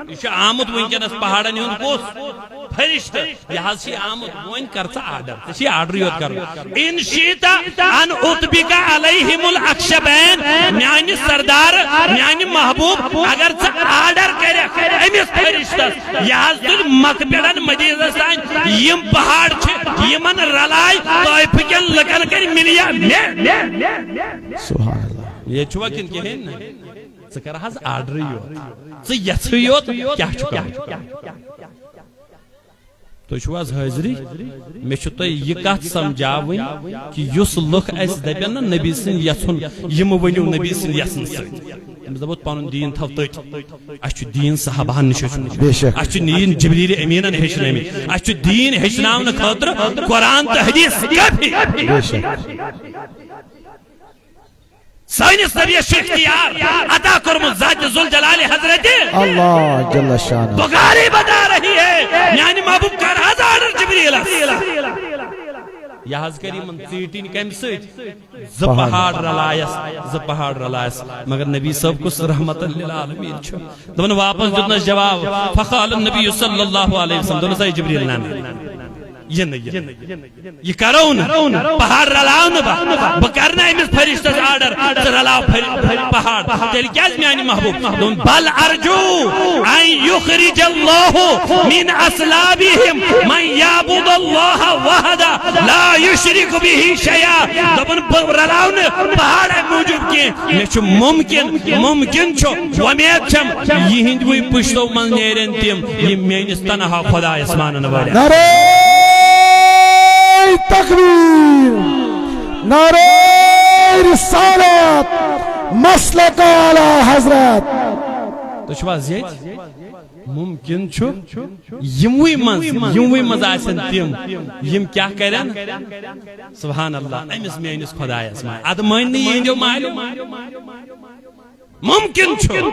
یہ آمد ونکنس پہاڑن ہون کوس فرشت یہاں سے آمد وین کرتا آرڈر تشی آرڈر یوت کرو ان شیطا ان اتبکا علیہم الاخشبین میانی سردار میانی محبوب اگر سے آرڈر کرے امیس فرشتس یہاں سے مقبرن مجیز سائن یم پہاڑ چھ یمن رلائی طائف کن لکن کر ملیا سبحان اللہ یہ چھوا کن کے ہیں نا سکر حض آرڈر یوت سے یسویوت کیا چھکا تو چھواز حاضری میں چھتا یہ کات سمجھاویں کہ یس لکھ ایس دبینا نبی سن یسن یم ونیو نبی سن یسن سن امس دبوت پانون دین تھو تچ اچھ دین صحابہن نشوچن اچھ دین جبریل امینن ہیچنامی اچھ دین ہیچناون خاطر قرآن تا حدیث کافی سائنس نبی اختیار عطا کرم ذات ذوالجلال حضرت اللہ جل شانہ بخاری بتا رہی ہے یعنی محبوب کر ہزار جبریل یہاں کری من تیٹین کم سیٹ زپہاڑ رلائس مگر نبی صاحب کو رحمت للعالمین چھو دون واپس جتنا جواب فقال النبی صلی اللہ علیہ وسلم دون سائی جبریل نامی یہ کرو پہاڑ رلاو بہ کرنا امس فرشتس آرڈر رلاو پہاڑ تیل کیا میانی محبوب بل ارجو ان یخرج اللہ من اصلابہم من یعبد اللہ وحدہ لا یشرک به شیئا دبن رلاو پہاڑ موجود کی میں ممکن چھو ومید چھم یہ ہندوی پشتو من نیرن تیم یہ میانس تنہا خدا اسمان والے تکبیر نعرہ رسالت مسلک اعلی حضرت تو شواز یہ ممکن چھو یموی مز آسن تیم یم کیا کرن سبحان اللہ امس میانس خدا اسمان اد مانی یہ جو معلوم ممکن چھو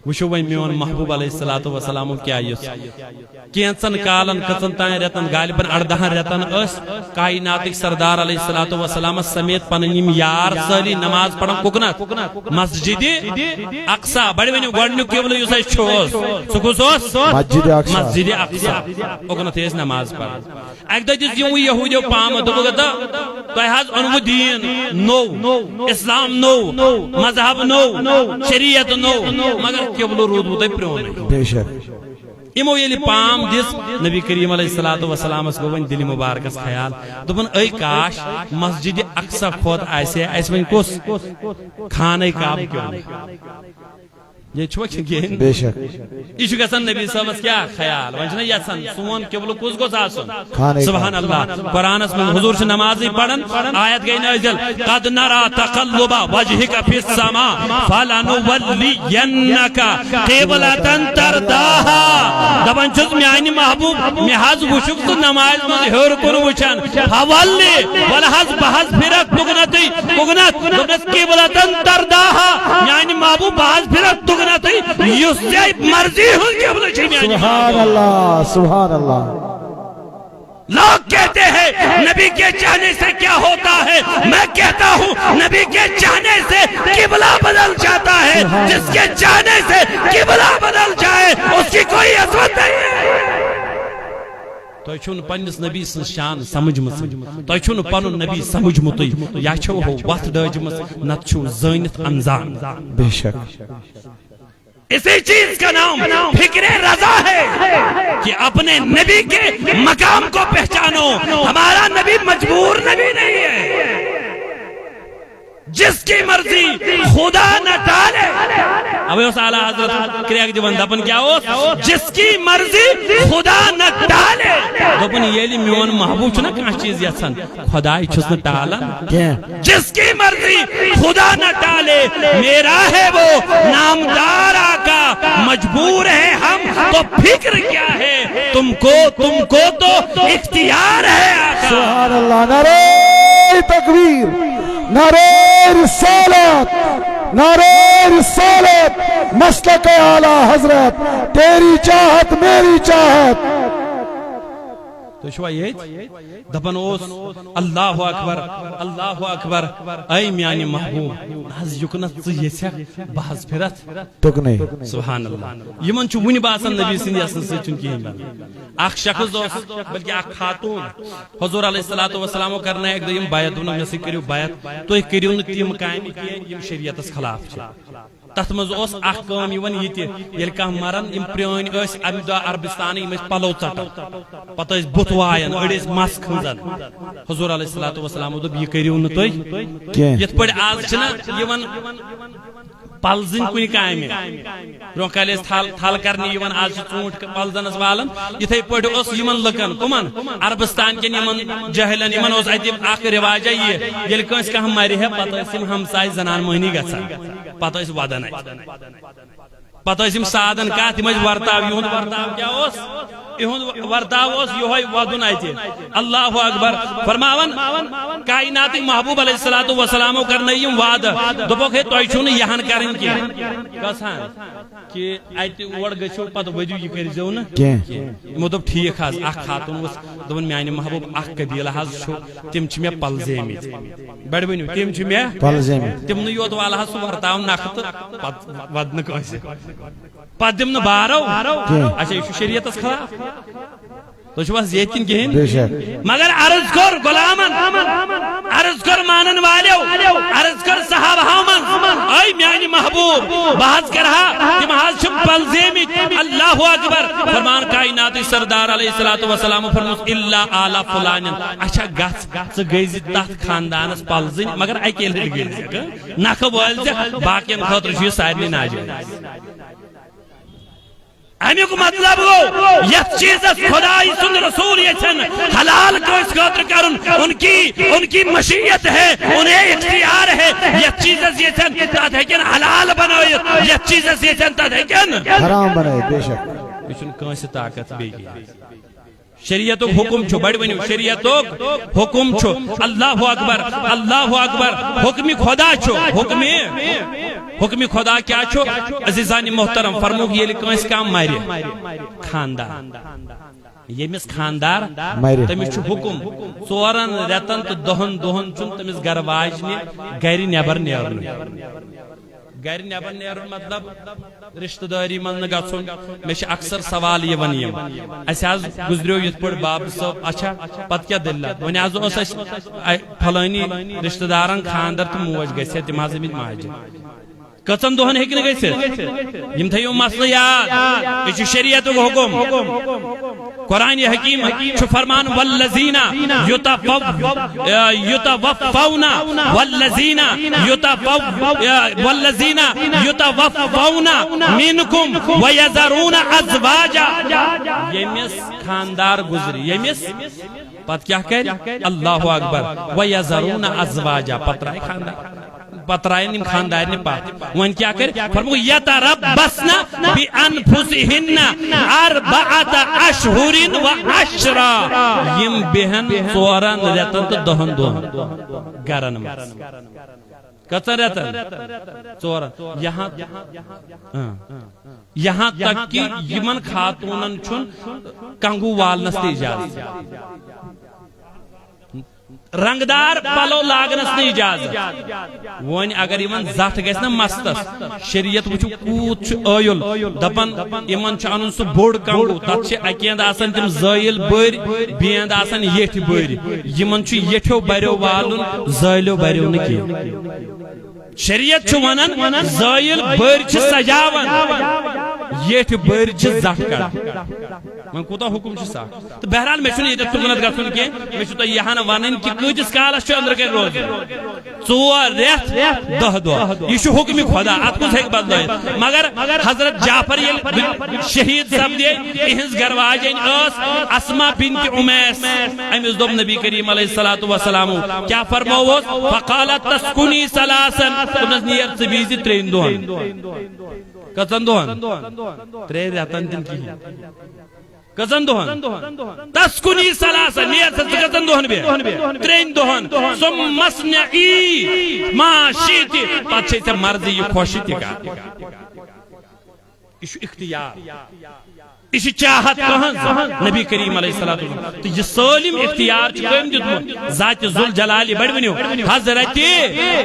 وشو وی میون محبوب علیہ السلام کیا یس کینچن کالن کچن تائن رتن غالباً 18 رتن اس کائنات سردار علیہ السلام سمیت پننیم یار سالی نماز پڑھن ککنت مسجد اقصا بڑی ونیو گوڑنیو قبل یوسائی چھوز سکوس مسجد اقصا ککنت ایس نماز پڑھن ایک دا جس یوں یہودیو پام دو بگتا تو ایہاز انو دین نو اسلام نو مذہب نو شریعت نو مگر قبل رود بودے پرون بے شک امو یلی پام دس نبی کریم علیہ السلام اس گوین دلی مبارک اس خیال دبن اے کاش مسجد اقصا خود ایسے ایسے کس کھانے کعب کیوں یہ چھوک گین بے شک یہ چھو گسن نبی صلی اللہ علیہ وسلم کیا خیال ونچنا یسن سون قبل کس کو ساسن کھانے سبحان اللہ قرآن اس میں حضور سے نمازی پڑھن آیت گئی نازل قد نرا تقلب وجہک فی السماء فلنولینک قبلۃ ترضاها دبن چھس میانی محبوب محاز وشک تو نماز میں ہور کن وچھن حوالی ولحظ بحث پھرک دگنتی دگنت قبلۃ ترضاها میانی محبوب بحث پھرک دگنتی یس سے مرضی ہو قبل چھ میانی سبحان اللہ سبحان اللہ لوگ کہتے ہیں نبی کے چاہنے سے کیا ہوتا ہے میں کہتا ہوں نبی کے چاہنے سے قبلہ بدل جاتا ہے جس کے چاہنے سے قبلہ بدل جائے اس کی کوئی عظمت نہیں ہے تو چھون پنس نبی سن شان سمجھ مت تو چھون پنن نبی سمجھ مت یا چھو ہو وقت ڈج مت نت چھو زینت انزان بے شک اسی چیز کا نام فکر رضا ہے کہ اپنے نبی کے مقام کو پہچانو ہمارا نبی مجبور نبی نہیں ہے جس کی مرضی خدا نہ ڈالے اب اس اعلیٰ حضرت کریک دیوان دپن کیا ہو جس کی مرضی خدا نہ ڈالے دپن یہ لی میون محبوب چھنا کہاں چیز یسن خدای چھس نہ ڈالا جس کی مرضی خدا نہ ڈالے میرا ہے وہ نامدار آقا مجبور ہے ہم تو فکر کیا ہے تم کو تو اختیار ہے آقا سبحان اللہ نعرہ تکبیر نعرہ رسالت مسلک اعلی حضرت تیری چاہت میری چاہت تو شو یہ دپن اوس اللہ اکبر اے میانی محبوب ناز یکنت یسیا بحث پھرت تکنے سبحان اللہ یمن چھ ونی باسن نبی سن یسن سے چن کی اخ شخص دوس بلکہ اخ خاتون حضور علیہ الصلوۃ والسلام کرنا ایک دیم بیعت ون میں سے کریو بیعت تو کریو ن تیم کام کی یم شریعت اس خلاف چھ تت مز اس اخ کام یون یہ یل کہ مرن ام پرین اس ام دو عربستان یم پلو ژٹ پتہ اس بت وایان اڑیس مس کھنزن حضور علیہ الصلوۃ والسلام دو یہ کریو ن توy یت پڑ آز چھنا یون پلزن کن کام برو کال تھل کرنے یون آج ژوٗنٛٹھ پلزنس والن یتھے پٲٹھۍ اوس یمن لُکن کمن عربستان کٮ۪ن یمن جاہلن یمن اوس اتہِ اکھ رواجا یہ ییٚلہِ کٲنٛسہِ کانٛہہ مرِ ہے پتہٕ ٲسۍ یِم ہمساے زنان مٔہنی گژھان پتہٕ ٲسۍ ودان پتہٕ ٲسۍ یِم سادن کتھ یِم ٲسۍ ورتاو یِہُنٛد ورتاو کیٛاہ اوس یہُنٛد ورتاو اوس یہوے ودُن اتہِ اللہ اکبر فرماون کائنات محبوب علیہ الصلوۃ والسلام کرنے یم وعدہ دپوک ہے تۄہہِ چھُو نہٕ یہن کرن کینٛہہ گژھان کہ اتہِ اور گژھِو پتہٕ ؤدِو یہِ کٔرۍزیو نہٕ کینٛہہ یِمو دوٚپ ٹھیٖک حظ اکھ خاتون اوس دوٚپُن میانہِ محبوب اکھ قبیلہٕ حظ چھُ تِم چھِ مےٚ پلزیمٕتۍ بڑٕ ؤنِو تِم چھِ مےٚ پلزیمٕتۍ تِمنٕے یوت والہٕ حظ سُہ ورتاو نکھٕ تہٕ پتہٕ ودنہٕ کٲنٛسہِ پتہٕ دِم نہٕ بارو اچھا یہ شریعتس خلاف تو چھو بس یتن کہین بے شک مگر عرض کر غلامن عرض کر مانن والیو عرض کر صحابہ من اے میانی محبوب بحث کرہا تم حاض چھو پلزیمی اللہ اکبر فرمان کائنات سردار علیہ السلام فرموس اللہ آلہ فلانین اچھا گھس سو گیزی تحت خاندانس پلزین مگر اکیلے گیزی نخ بوائل سے باقین خطر شوی سارنی ناجی امیک مطلب ہو یہ چیز خدای سن رسول یہ چھن حلال کو اس خاطر کرن ان کی مشیت ہے انہیں اختیار ہے یہ چیز یہ چھن تد ہیکن حلال بنائیت یہ چیز یہ چھن تد ہیکن حرام بنائے بے شک یہ چھن کانسی طاقت بیگی شریعت حکم چھو بڑھ بنیو شریعت حکم چھو اللہ اکبر حکمی خدا چھو حکمی خدا کیا چھو عزیزانی محترم فرمو کہ یہ لکھو اس کام ماری خاندار یہ مس خاندار تمس چھو حکم ژورن رتن تو دہن چھن تمس گھر واجنی گھر نیبر نیرن گھر نیبر نیرن مطلب رشتہ داری من گھن میں اکثر سوال یہ ونیم اس گزریو یت پڑ باب صاحب اچھا پت کیا دل ون اس فلانی رشتہ دارن خاندر تو موج گھے تم ماجد کچن دہن ہیکن گھت یم تھیو مسئلہ یاد یہ شریعت حکم قرآن حکیم چھ فرمان والذین یتوفون منکم ویذرون ازواجا یمس خاندار گزری یمس پت کیا کر اللہ اکبر ویذرون ازواجا پترائے خاندار پترائے نیم خاندار نے پات وہن کیا کر فرمو یتربصن بانفسہن اربعۃ اشہر و عشرا یم بہن ژورن رتن تو دہن دہن گرن مز کتن رتن ژورن یہاں تک کہ یمن خاتونن چھن کنگو والنس تی اجازت رنگدار پلو لاگنس نے اجازت ون اگر یمن زٹ گھس نا مستس شریعت وچو کوت ایل دپن یمن چھ انن سو بوڑ کنگو تت چھ اکیند آسان تم زائل بر بیند آسان یٹھ بر یمن چھ یٹھو بریو والن زائلو بریو نہ کی شریعت چھ ونن زائل بر چھ سجاون یٹھ بر چھ زٹ کڑ من کوتا حکم چھ سا تو بہرحال میں چھن یہ تمنت گژھن کی میں چھن یہاں ونن کہ کۭتِس کالس چھ اندر کر روز ژور رٮ۪تھ دہ دۄہ یہ چھ حکم خدا ات کُس ہیٚکہِ بدلٲیِتھ مگر حضرت جعفر ییٚلہِ شہید سپدے اہنز گھر واجین ٲس اسما بنت امیس امس دوٚپ نبی کریم علیہ الصلوۃ والسلام کیا فرمووس فقالت تسكني ثلاثا تمس نیر ژٕ بیٖزِ ترٛیٚن دۄہن کٔژن دۄہن ترٛے رٮ۪تن تِن کِہیٖنۍ کٔژن دۄہن تسكني ثلاثا نیر ژٕ کٔژن دۄہن بیٚہہ ترٛیٚن دۄہن ثم اصنعي ما شئت پتہٕ چھے ژےٚ مرضی یہِ خۄش تہِ کر یہ چھ اختیار یہ چاہت کہاں نبی کریم علیہ السلام تو یہ سالم اختیار کم دیتمت ذات ذوالجلال بڑھ ونیو حضرت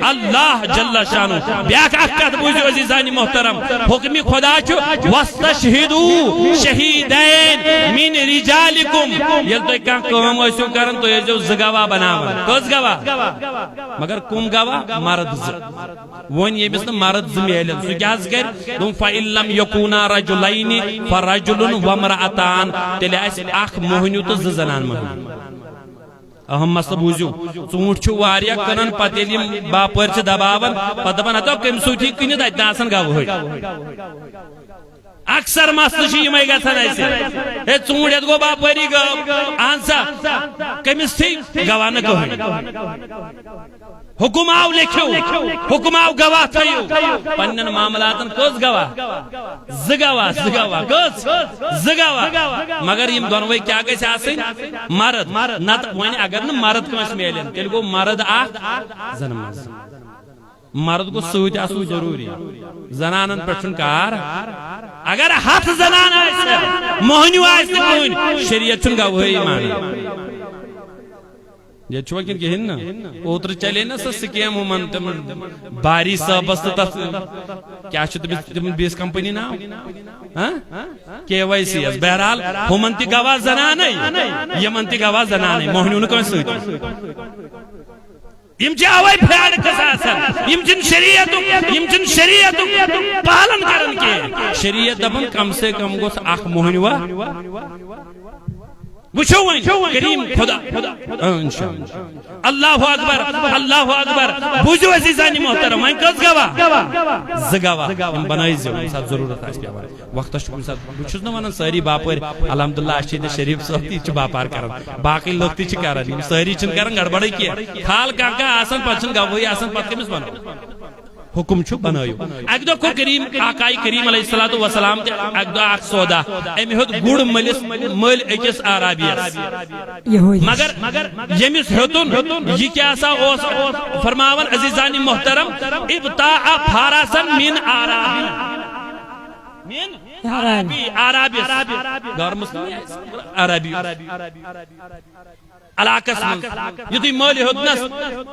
اللہ جل شانو بیاک اکت بوزیو عزیزانی محترم حکم خدا چھو واستشہدو شہیدین من رجالکم یل تو کان کام ایسو کرن تو یہ جو زگاوا بناون کس گواہ مگر کم گواہ مرد ز ون یہ مثل مرد ز میلن سو کیا کر تم فإن لم یکونا رجلین فرجل ومرأتان تیلے ایسے اخ موہنیو تو زنان موہنیو اہم مسئلہ بوزیو ژوٗنٛٹھ چھُ واریاہ کٕنان پتہٕ ییٚلہِ یِم باپٲرۍ چھِ دباوان پتہٕ دپان ہتو کٔمۍ سۭتی کٕنِتھ اتہِ نہٕ آسان گوٲہۍ اکثر مسئلہ چھ یمے گژھان اسہِ ہے ژوٗنٛٹھ یتھ گوٚو باپٲری گٲو اہن سا کٔمِس تھی گواہ نہٕ کٕہٕنۍ حکم آو لکھو حکم آو گواہ تھیو پنن معاملاتن کس گواہ زگواہ کس زگواہ مگر یم دونوے کیا گژھِ آسٕنۍ مرد نت وۄنۍ اگر نہٕ مرد کٲنٛسہِ میلن تیٚلہِ گوٚو مرد اکھ زن منٛز مرد کو سۭتۍ آسُن ضروٗری زنانن پٮ۪ٹھ چھُنہٕ کار اگر ہتھ زنان آسہِ موہنیو آسہِ نہٕ کٕہٕنۍ شریعت چھُنہٕ گوٲہی مانان یہ چھوا کن کہن نا اوتر چلے نا سا سکیم ہمان تم باری صاحبس تت کیا تم بیس کمپنی ناو KYC بہرحال ہمان تی گواہ زنانے یمن تی گواہ زنانے موہنیون کون سویت یم چھ آوائی پھیڑ کساسن یم چن شریعت پالن کرن کے شریعت دبن کم سے کم گوس اخ موہنیوا وچھو وین کریم خدا انشاءاللہ اللہ اکبر بوجھو عزیزانی محترم وین کس گواہ زگواہ بنائی زیو ساتھ ضرورت آس کیا وقت شکر ساتھ بچھوز نہ ونن ساری باپر الحمدللہ اشید شریف صاحب تی چھ باپار کرن باقی لوگ تی چھ کرن ساری چھ کرن گڑبڑی کیا خال کاکا آسن پچھن گواہی آسن پت کمس بنو حکم چھو بنائیو ایک دو کو کریم آقائی کریم علیہ السلام تے ایک دو آخ سودا امی ہوت گوڑ ملس مل اکس آرابیس مگر یمیس ہوتن یہ کیا سا فرماون عزیزانی محترم ابتاع فارسن من عرابی غیر مسلم عربی علاقس من یتوی مالی ہوتنس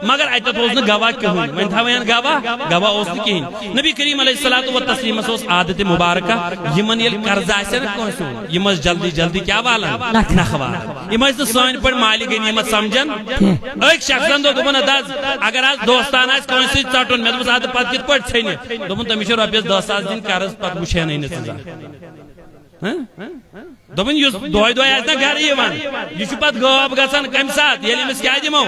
مگر ایتت اوزن گواہ کہون وین تھاوین گواہ اوزن کہین نبی کریم علیہ الصلوۃ والتسلیم اس عادت مبارکہ یمن یل قرض آسن کونسون یمس جلدی کیا والن نخوا یمس سوین پر مالی غنیمت سمجھن ایک شخصن دوپن اداز اگر آج دوستان آس کونسی ژٹن مے دوپس اد پت کت پٹ ژھنہ دوپن تمس رۄپیس 10,000 دن قرض پت وچھے نہ سزا دپن یس دۄہے آسہِ نا گرٕ یِوان یہِ چھُ پتہٕ غٲب گژھان کمہِ ساتہٕ ییٚلہِ أمِس کیٛاہ دِمو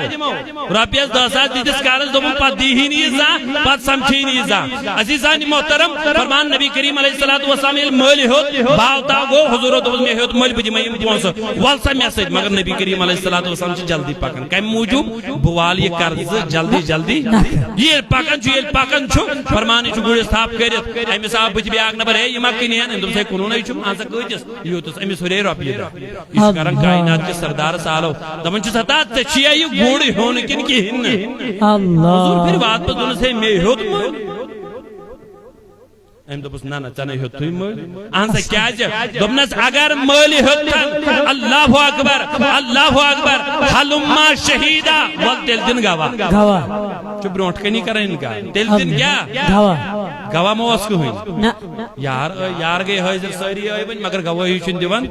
رۄپیس 10,000 دِتِس قرض دوٚپُن پتہٕ دیٖہی نہٕ یہِ زانٛہہ پتہٕ سمکھے نہٕ یہِ زانٛہہ عزیزانہِ محترم فرمان نبی کریم علیہ الصلوۃ والسلام ییٚلہِ مٲلۍ ہیوٚت باو تاو گوٚو حضوٗرو دوٚپُس مےٚ ہیوٚت مٔلۍ بہٕ دِمے یِم پونٛسہٕ وَل سا مےٚ سۭتۍ مگر نبی کریم علیہ الصلوۃ والسلام چھِ جلدی پکان کمہِ موٗجوٗب بہٕ والہٕ یہِ قرضہٕ جلدی ییٚلہِ پکان چھُ فرمان یہِ چھُ گُرِس تھپھ کٔرِتھ أمِس آو بٕتھِ بیٛاکھ نفر ہے یہِ ما کٕنہِ ہن أمۍ دوٚپُس ہے کُنوُنَے چھُم اَن سا کۭتِس یہِ ہیوٚتُس أمِس ہُرے رۄپیہِ دہ یہ کران کائنات کے سردار سالو دپان چھ ستا ژےٚ یہ گوڑ ہیون کن کہین حضور پھر بات پہ دونس ہے مے ہیوت مل ام دپس نہ ژے ہیوت مل اہن سا کیا دپنس اگر مل ہیوت اللہ اکبر حلما شہیدا ول تیل دن گواہ چھ برونٹ کنی کرن کا تیل دن کیا گواہ موس کہین یار گئی حاضر ساری آئی بن مگر گواہی چھن دیوان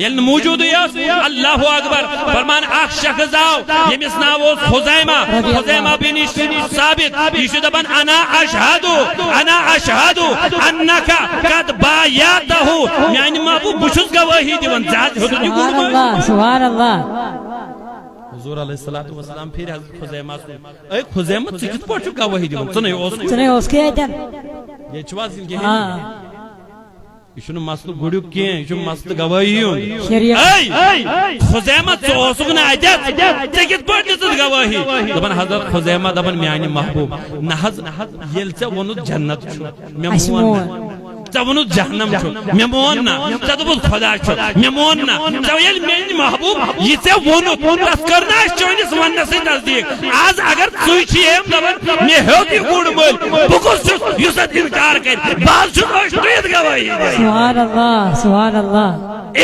یل موجود یس اللہ اکبر فرمان اخ شخص آو یمس ناو اوس خزیمہ بن ثابت یہ چھ دپان انا اشہد انک قد بایعتہ میانہ محبوب بچھس گواہی دیوان ذات سبحان اللہ حضور علیہ الصلوۃ والسلام پھر حضرت خزیمہ اے خزیمہ ژٕ کِتھ پٲٹھۍ چھُکھ گواہی دِوان ژٕ نے اوس کیتن یہ چھوا زندگی یہ چھُنہٕ مسلہٕ گُریُک کینٛہہ یہ چھُ مسلہٕ گواہی ہُنٛد خزیمہ ژٕ اوسُکھ نہٕ اَتٮ۪تھ ژےٚ کِتھ پٲٹھۍ دِژٕتھ گواہی دپان حضرت خزیمہ دپان میانہِ محبوب نہ حظ ییٚلہِ ژےٚ ووٚنُتھ جنت چھُ مےٚ مون نہٕ ژےٚ ووٚنُتھ جہنم چھُ مےٚ مون نہ ژےٚ دوٚپُتھ خدا چھُ مےٚ مون نہ ژےٚ ییٚلہِ میانہِ محبوب یہِ ژےٚ ووٚنُتھ تتھ کٔر نہٕ اَسہِ چٲنِس وننسٕے تصدیٖق آز اگر ژٕے چھِ یِم دپان مےٚ ہیوٚت یہِ گُر مٔلۍ بہٕ کُس چھُس یُس اتھ انکار کرِ بہٕ حظ چھُس ٲشٹرِتھ گواہی سبحان اللہ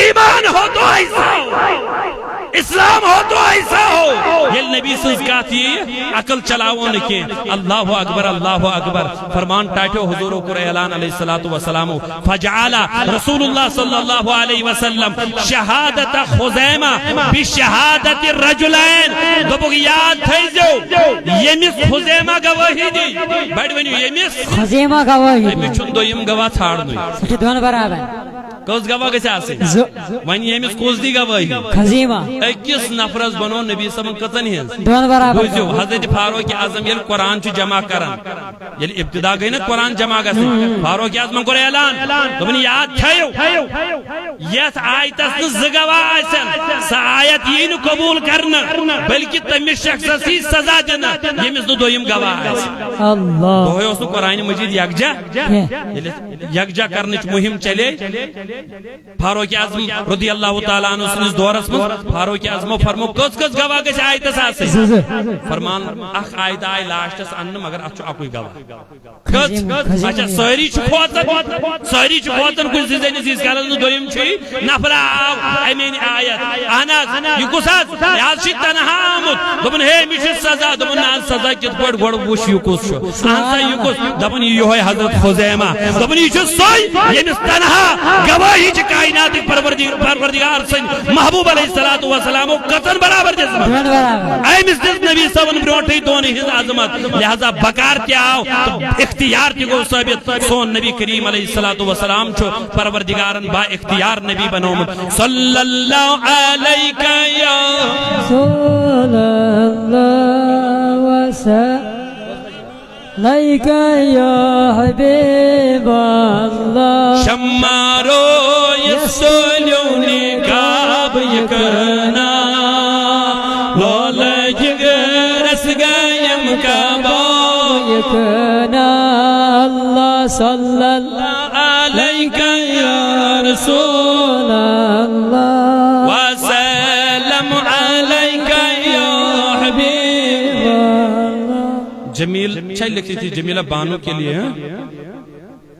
ایمان ہو تو ایسا ہو اسلام ہو تو ایسا ہو یہ نبی سنز کہت یہ عقل چلاو نکی اللہ اکبر فرمان ٹاٹو حضورو کو اعلان علیہ الصلوۃ والسلام فجعل رسول اللہ صلی اللہ علیہ وسلم شہادت خزیمہ بشہادت الرجلین دوبک یاد تھیزو یمس خزیمہ گواہی دی بڑھ ونیو یمس خزیمہ گواہی امی چھن دو یم گواہ چھاڑنوی سٹھ دون برابر کس گواہ گژھِ آسٕنۍ ون یمس کس دی گواہی خزیمہ اکس نفرس بنو نبی صلی اللہ علیہ وسلم کتن ہنز دون برابر بوزیو حضرت فاروق اعظم یل قرآن چھ جمع کران یل ابتدا گئی نا قرآن جمع گژھن فاروق اعظم کور اعلان دپن یاد تھایو یتھ آیتس نہ زٕ گواہ آسن سہ آیت یی نہٕ قبول کرنہٕ بلکہ تمس شخصس ہی سزا دنہٕ یمس نہٕ دویِم گواہ آسہِ اللہ دۄہے اوس نہٕ قرآن مجید یکجا یکجا کرنٕچ مہم چلے فاروق اعظم رضی اللہ تعالیٰ عنہ سنس دورس من فاروق اعظم فرمو کس گواہ گژھِ آیتس آسٕنۍ فرمان اخ آیت آئی لاسٹس ان مگر اتھ اکوئی گواہ کس اچھا ساری ساری کچھ زیز زیز کالس دویم چھ نفر آو امین آیت اہناز یہ کس یہ تنہا آمت دپن ہے مش سزا دپن سزا کت پہ گوڑ وش یہ کس اہن یہ کس دپن یہ حضرت خزیمہ دپن یہ سوئی یمس تنہا گواہی چھ کائنات پروردگار سن محبوب علیہ الصلوۃ والسلام قطن برابر جسم امس دس نبی صاحب برونٹے دون ہز عظمت لہذا بکار کیا آو اختیار تہ گو ثابت سون نبی کریم علیہ الصلوۃ والسلام چھ پروردگارن با اختیار نبی بنومت صلی اللہ علیہ یا صلی اللہ وسلم لائک یا حبیب اللہ شمارو یسولونی کعب یکنا لولا جگرس گیم کعبا یکنا اللہ صلی اللہ علیہ یا رسول اللہ وسلم علیہ یا حبیب جمیل چھائی لکھتی تھی جمیلہ بانو کے لیے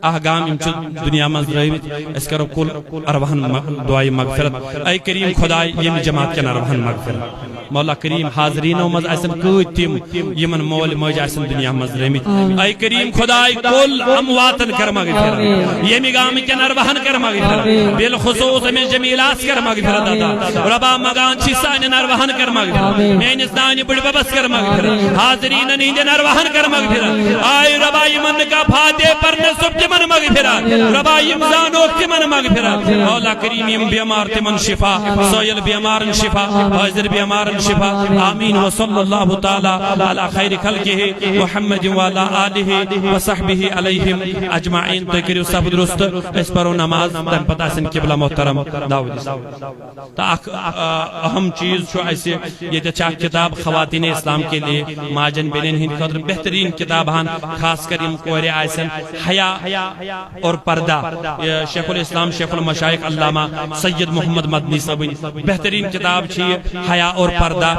احکام ام دنیا مز رویت اس کرو کل ارواحن دعائی مغفرت اے کریم خدای یم جماعت کن ارواحن مغفرت مولا کریم حاضرینو مز ایسن کت تم یمن مول موج ایسن دنیا مز رویت اے کریم خدای کل امواتن کر مغفرت یم گام کن ارواحن کر مغفرت بالخصوص میں جمیلات کر مغفرت ادا ربا مگان چی سان ارواحن کر مغفرت مینس دانی بڑ ببس کر مغفرت حاضرین نیندن ارواحن کر مغفرت اے ربا یمن کا فاتح پرنے سب من مغفرت ربا یمزان وقت من مغفرت مولا کریم یم بیمار تمن شفا سویل بیمارن شفا حاضر بیمارن شفا آمین وصلی اللہ تعالی علی خیر خلقہ محمد وعلی آلہ وصحبہ علیہم اجمعین تو کریو سب درست اس پرو نماز تم پتہ سن قبلہ محترم داؤد تا اہم چیز چھو ایسے یہ چاہ کتاب خواتین اسلام کے لیے ماجن بینن ہند خاطر بہترین کتاب ہن خاص کر یم کورے آئسن حیا اور پردہ شیخ الاسلام شیخ المشائخ علامہ سید محمد مدنی صاحب بہترین کتاب چھ حیا اور پردہ